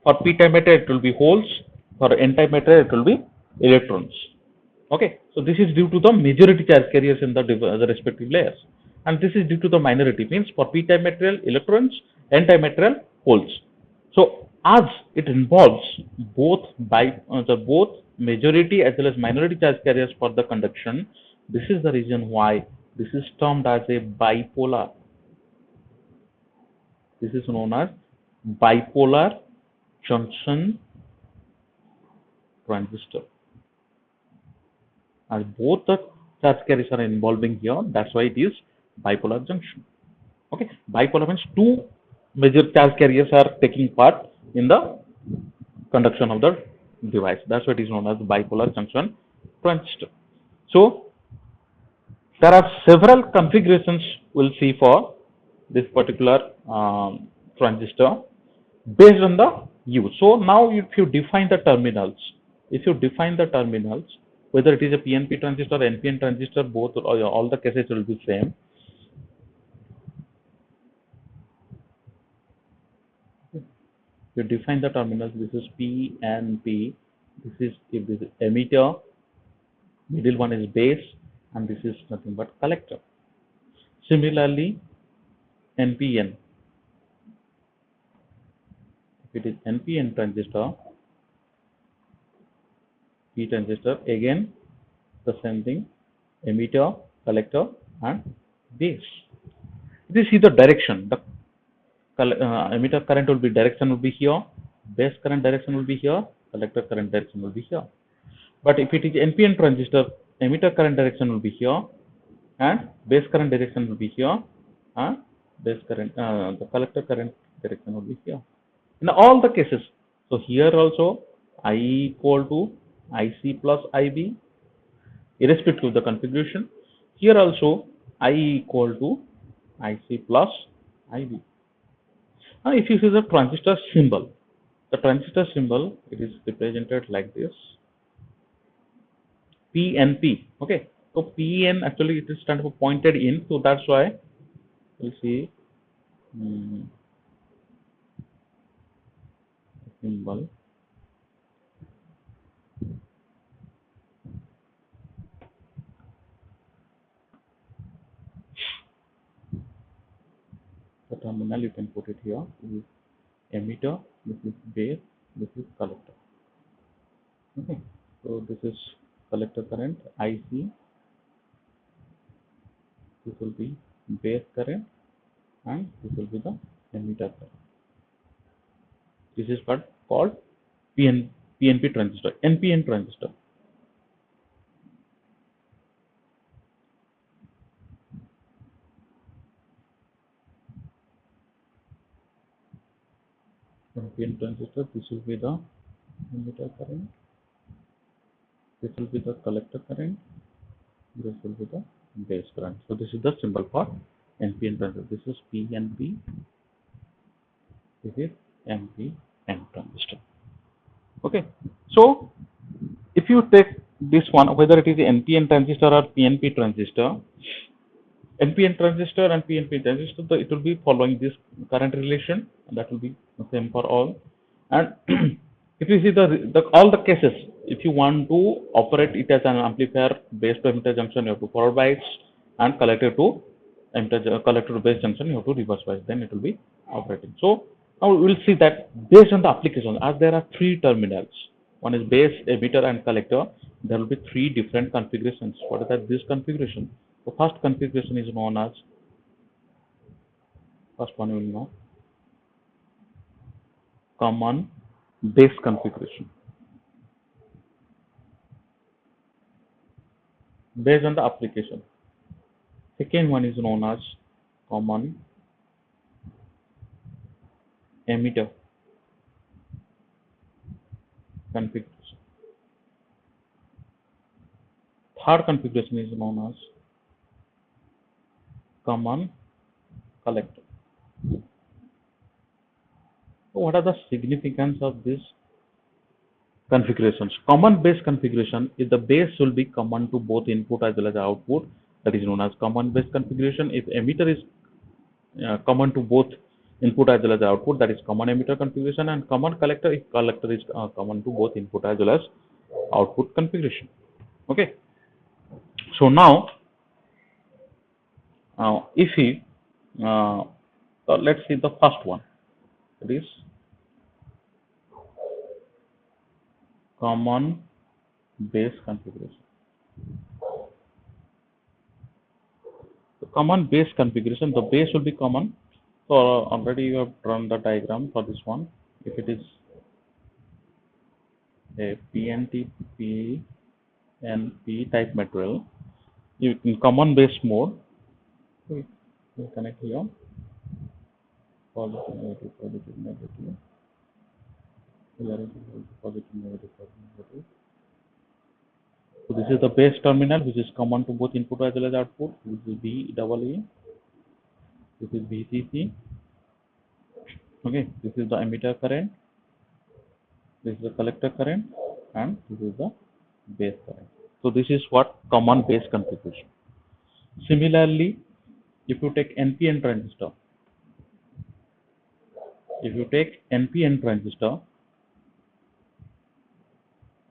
for p-type metal it will be holes, for n-type metal it will be electrons. Okay, so this is due to the majority charge carriers in the respective layers, and this is due to the minority, means for p-type material electrons, n-type material holes. So as it involves both majority as well as minority charge carriers for the conduction, this is the reason why this is termed as a bipolar. This is known as bipolar junction transistor. As both the charge carriers are involving here, that's why it is bipolar junction. Okay, bipolar means two major charge carriers are taking part in the conduction of the device. That's what is known as bipolar junction transistor. So there are several configurations we'll see for this particular transistor based on the use. So now if you define the terminals, whether it is a PNP transistor, NPN transistor, both or all the cases will be same. You define the terminals. This is PNP. This is emitter. Middle one is base, and this is nothing but collector. Similarly, NPN. If it is NPN transistor, P transistor, again the same thing, emitter, collector, and base. If you see the direction, the emitter current will be direction will be here, base current direction will be here, collector current direction will be here. But if it is NPN transistor, emitter current direction will be here, and base current direction will be here, and the collector current direction will be here. In all the cases, so here also I equal to IC plus IB, irrespective of the configuration. Here also I equal to IC plus IB. Now, if you see the transistor symbol, it is represented like this. PNP. Okay, so PN actually it is kind of pointed in, so that's why we'll see symbol. The terminal you can put it here. This is emitter, this is base, this is collector. Okay, so this is collector current IC. This will be base current, and this will be the emitter current. This is what called PNP transistor, NPN transistor. NPN transistor, this will be the emitter current, this will be the collector current, this will be the base current. So this is the symbol for NPN transistor. This is PNP, this is NPN transistor. Okay, so if you take this one, whether it is NPN transistor or PNP transistor, NPN transistor and PNP transistor, it will be following this current relation, and that will be the same for all. And if you see all the cases, if you want to operate it as an amplifier base to emitter junction, you have to forward bias, and collector to base junction, you have to reverse bias. Then it will be operating. So now we will see that based on the application, as there are three terminals, one is base, emitter, and collector, there will be three different configurations. What is that? This configuration. The first configuration is known as, first one you will know, common base configuration. Based on the application. Second one is known as common emitter configuration. Third configuration is known as common collector. So what are the significance of these configurations? Common base configuration is the base will be common to both input as well as output. That is known as common base configuration. If emitter is common to both input as well as output, that is common emitter configuration. And common collector, if collector is common to both input as well as output configuration. Okay. So now, if we let's see the first one. That is common base configuration. The common base configuration, the base will be common So already you have drawn the diagram for this one. If it is a PNT PNP type material, you in common base mode, we connect here positive, negative, positive, negative. Here it is positive, negative, positive, negative. So this is the base terminal which is common to both input as well as output. This is VEE. This is VCC. Okay, this is the emitter current. This is the collector current, and this is the base current. So this is what common base configuration. Similarly, if you take NPN transistor,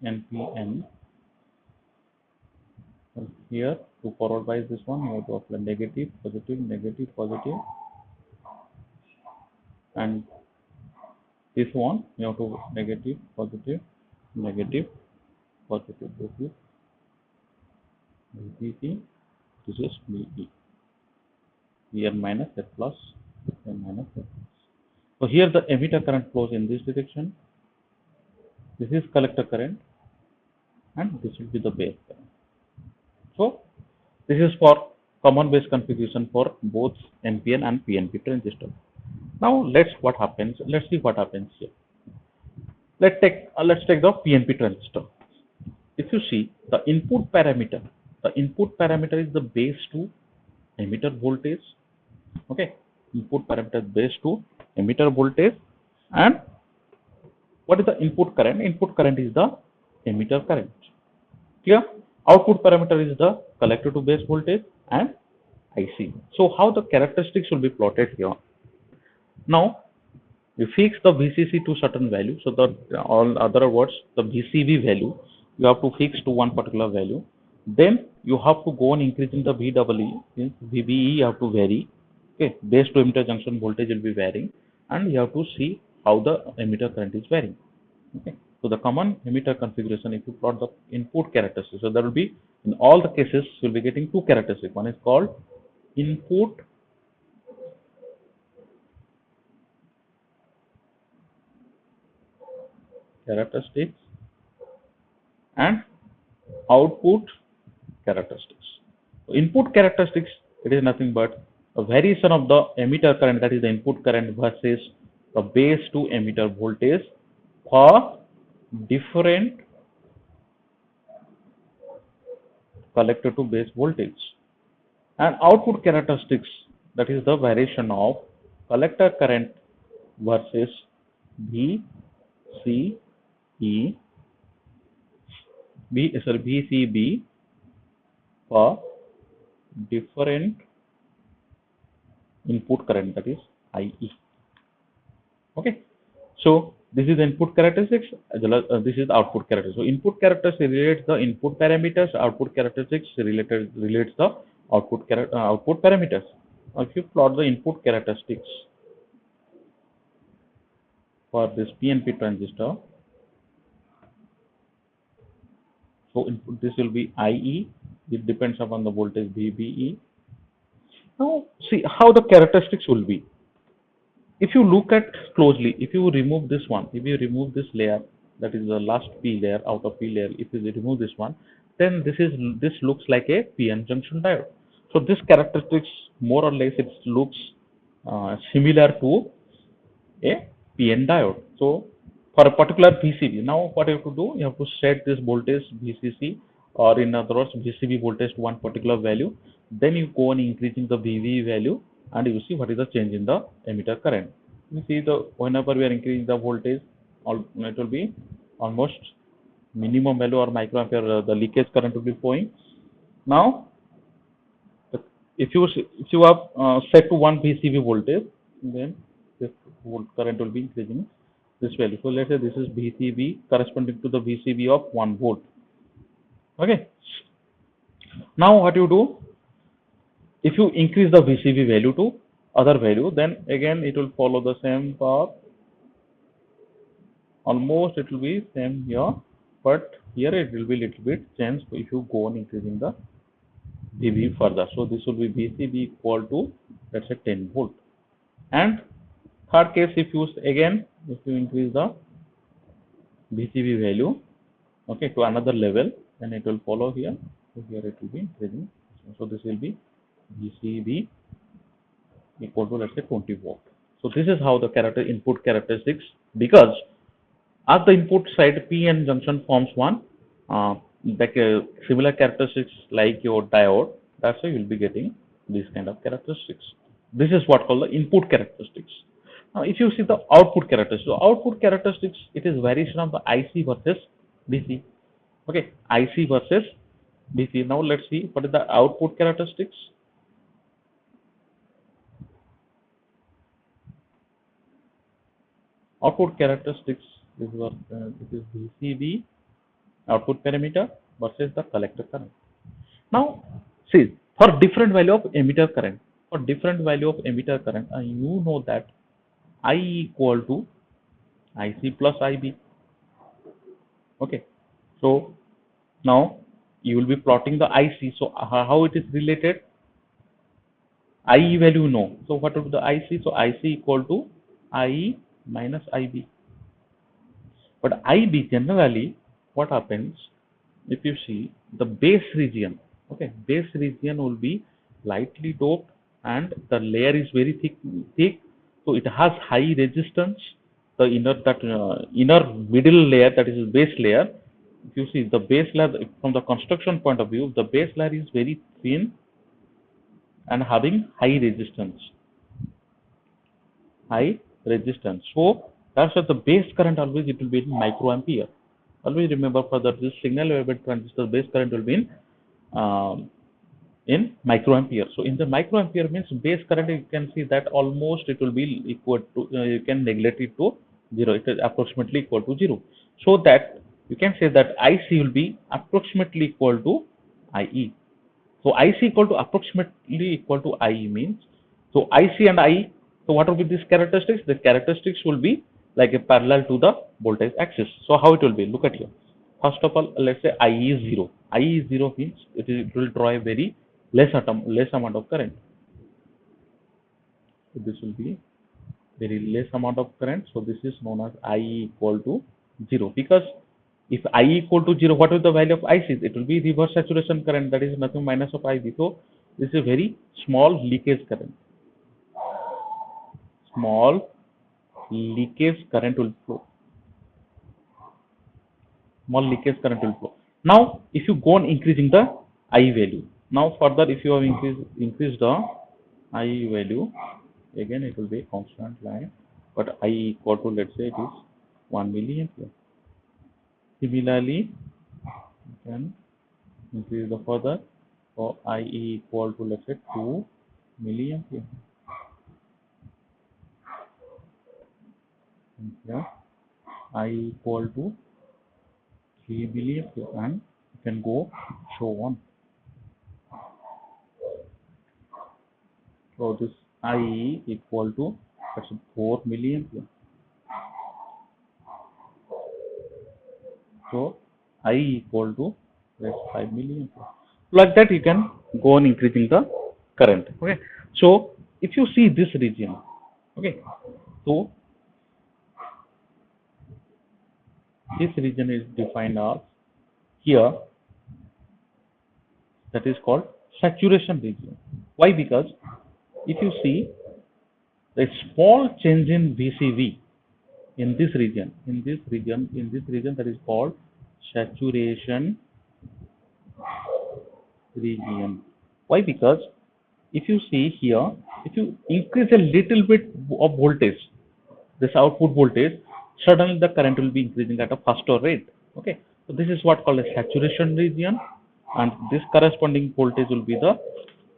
NPN, here to forward bias this one, you have to apply negative, positive, negative, positive, and this one you have to negative, positive, negative, positive. This is VCC, this is VE. N minus F plus, N minus F plus. So here the emitter current flows in this direction. This is collector current, and this will be the base current. So this is for common base configuration for both NPN and PNP transistor. Now let's see what happens here. Let's take the PNP transistor. If you see the input parameter is the base to emitter voltage. Okay, input parameter base to emitter voltage, and what is the input current? Input current is the emitter current. Clear? Output parameter is the collector to base voltage and IC. So how the characteristics will be plotted here? Now you fix the VCC to certain value. So the all other words, the VCV value you have to fix to one particular value. Then you have to go on increasing the VEE, means VBE you have to vary. Okay, base to emitter junction voltage will be varying, and you have to see how the emitter current is varying. Okay, so the common emitter configuration, if you plot the input characteristics, so there will be in all the cases you will be getting two characteristics. One is called input characteristics and output characteristics. So input characteristics, it is nothing but a variation of the emitter current, that is the input current, versus the base to emitter voltage for different collector to base voltage. And output characteristics, that is the variation of collector current versus VCE, VCB for different input current, that is IE. Okay, so this is the input characteristics as well as this is the output characteristics. So input characteristics relates the input parameters, output characteristics relates the output parameters. Now if you plot the input characteristics for this PNP transistor, so input this will be IE, it depends upon the voltage VBE. Now see how the characteristics will be. If you look at closely, if you remove this one, if you remove this layer, that is the last P layer, out of P layer, if you remove this one, then this looks like a PN junction diode. So this characteristics more or less it looks similar to a PN diode. So for a particular VCB, now what you have to do, you have to set this voltage VCC, or in other words VCB voltage to one particular value. Then you go on increasing the VV value, and you see what is the change in the emitter current. You see the whenever we are increasing the voltage, it will be almost minimum value or microampere, the leakage current will be flowing. Now if you have set to one VCB voltage, then this current will be increasing this value. So let's say this is VCB corresponding to the VCB of 1 volt. Okay, now what you do, if you increase the VCB value to other value, then again it will follow the same path. Almost it will be same here, but here it will be little bit changed if you go on increasing the VB further. So this will be VCB equal to, let's say, 10 volt. And third case, if you increase the VCV value, okay, to another level, then it will follow here. So here it will be increasing. So this will be VCV equal to, let's say, 20 volt. So this is how the input characteristics, because at the input side, PN junction forms one like similar characteristics like your diode. That's why you'll be getting these kind of characteristics. This is what called the input characteristics. Now, if you see the output characteristics, so output characteristics, it is variation of the IC versus DC. Okay, IC versus DC. Now let's see what is the output characteristics. Output characteristics is what this is VCV output parameter versus the collector current. Now, see, for different value of emitter current, you know that I equal to IC plus IB. Okay, so now you will be plotting the IC. So how it is related? IE value no. So what will be the IC? So IC equal to IE minus IB. But IB generally, what happens if you see the base region? Okay, base region will be lightly doped and the layer is very thick, so it has high resistance. The inner middle layer, that is base layer. If you see the base layer from the construction point of view, the base layer is very thin and having high resistance. So that's why the base current always it will be in microampere. Always remember for that this signal level transistor base current will be in microampere. So in the microampere means base current, you can see that almost it will be equal to you can neglect it to 0. It is approximately equal to 0. So that you can say that IC will be approximately equal to IE. So IC equal to approximately equal to IE means, so IC and IE, so what will be these characteristics? The characteristics will be like a parallel to the voltage axis. So how it will be? Look at here. First of all, let's say IE is 0. IE is 0 means it will draw a very less amount of current. So this will be very less amount of current. So this is known as IE equal to 0, because if IE equal to 0, what is the value of IC? It will be reverse saturation current, that is nothing minus of IB. So this is a very small leakage current. Small leakage current will flow. Now, if you go on increasing the I value, now further if you have increased the I value, again it will be a constant line, but I equal to, let's say it is 1 milliampere. Similarly, you can increase the further, so I equal to, let's say 2 milliampere. And here I equal to 3 milliampere, and you can go so on. So this I equal to, that's 4 milliampere. So I equal to, that's 5 milliampere. Like that you can go on increasing the current. Okay. So if you see this region, okay, so this region is defined as here, that is called saturation region. Why? Because if you see the small change in VCV in this region, that is called saturation region. Why? Because if you see here, if you increase a little bit of voltage, this output voltage, suddenly the current will be increasing at a faster rate. Okay, so this is what called a saturation region, and this corresponding voltage will be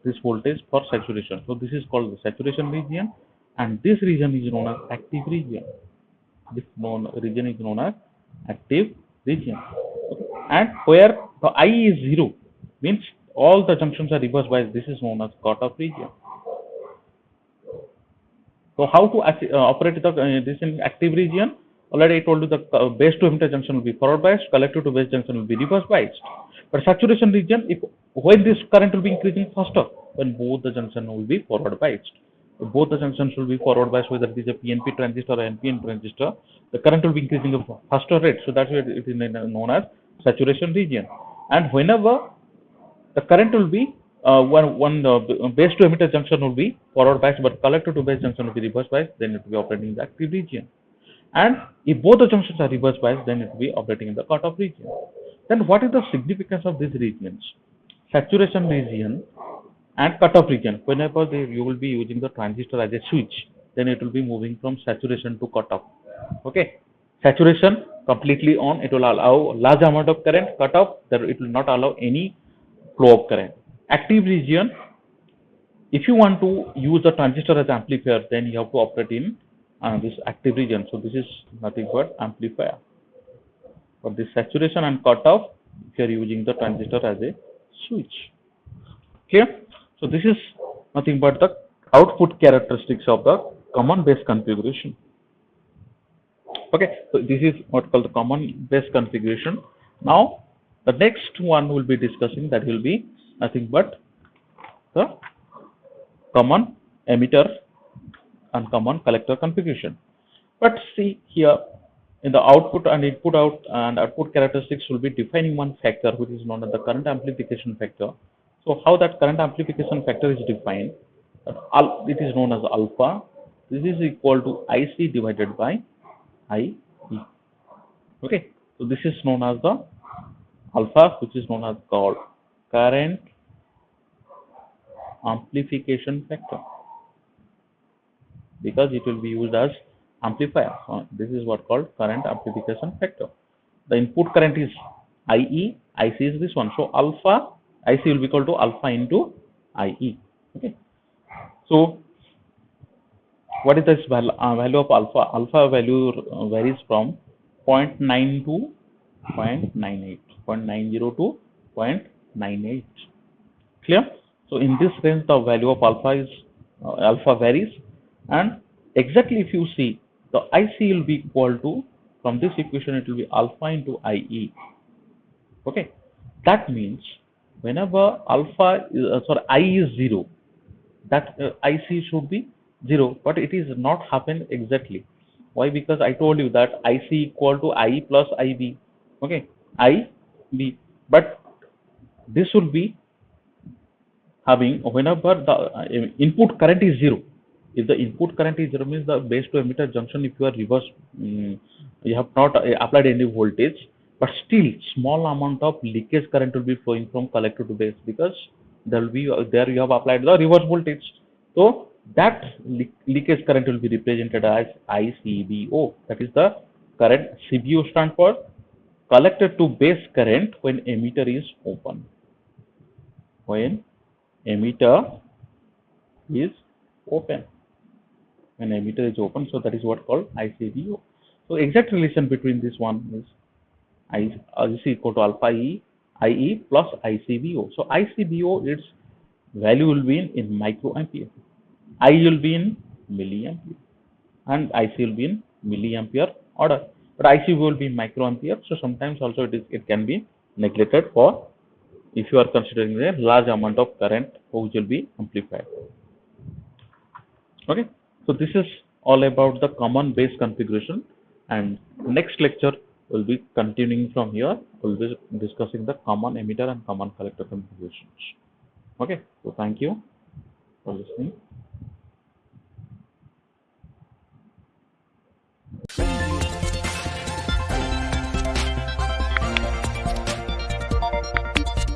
this voltage for saturation. So this is called the saturation region, and this region is known as active region. This region is known as active region. Okay. And where the I is 0 means all the junctions are reverse biased. This is known as cutoff region. So how to operate this in active region? Already I told you the base to emitter junction will be forward biased, collector to base junction will be reverse biased. But saturation region, when this current will be increasing faster, when both the junction will be forward biased. both the junctions will be forward biased, whether it is a PNP transistor or NPN transistor, the current will be increasing at a faster rate. So that's why it is known as saturation region. And whenever the current will be one base to emitter junction will be forward biased, but collector to base junction will be reverse biased, then it will be operating in the active region. And if both the junctions are reverse biased, then it will be operating in the cutoff region. Then what is the significance of these regions? Saturation region and cutoff region. Whenever you will be using the transistor as a switch, then it will be moving from saturation to cutoff. Okay, saturation completely on, it will allow large amount of current. Cutoff, that it will not allow any flow of current. Active region, if you want to use the transistor as amplifier, then you have to operate in this active region. So this is nothing but amplifier. For this saturation and cutoff, if you are using the transistor as a switch. Clear? So this is nothing but the output characteristics of the common base configuration. Okay, so this is what called the common base configuration. Now the next one will be discussing, that will be nothing but the common emitter and common collector configuration. But see here, in the output and input out and output characteristics will be defining one factor which is known as the current amplification factor. So how that current amplification factor is defined, it is known as alpha. This is equal to IC divided by IE. Okay, so this is known as the alpha, which is known as called current amplification factor, because it will be used as amplifier. This is what called current amplification factor. The input current is IE, IC is this one. So alpha, IC will be equal to alpha into IE. Okay. So what is this value of alpha? Alpha value varies from 0.9 to 0.98, 0.90 to 0.98. Clear? So in this range, the value of alpha is alpha varies, and exactly if you see, the IC will be equal to, from this equation it will be alpha into IE. Okay, that means whenever alpha is, I is 0, that IC should be 0, but it is not happen exactly. Why? Because I told you that IC equal to IE plus IB. Okay, IB, but this will be having whenever the input current is 0. If the input current is 0, means the base to emitter junction, if you are reverse, you have not applied any voltage, but still small amount of leakage current will be flowing from collector to base, because there will be there you have applied the reverse voltage. So that leakage current will be represented as ICBO. That is the current. CBO stand for collector to base current when emitter is open. When emitter is open. When emitter is open, so that is what called ICBO. So exact relation between this one is IC equal to alpha IE plus ICBO. So ICBO, its value will be in microampere, I will be in milliampere, and IC will be in milliampere order. But IC will be in microampere. So sometimes also it can be neglected for if you are considering a large amount of current which will be amplified. Okay, so this is all about the common base configuration, and next lecture will be continuing from here. We'll be discussing the common emitter and common collector configurations. Okay, so thank you for listening.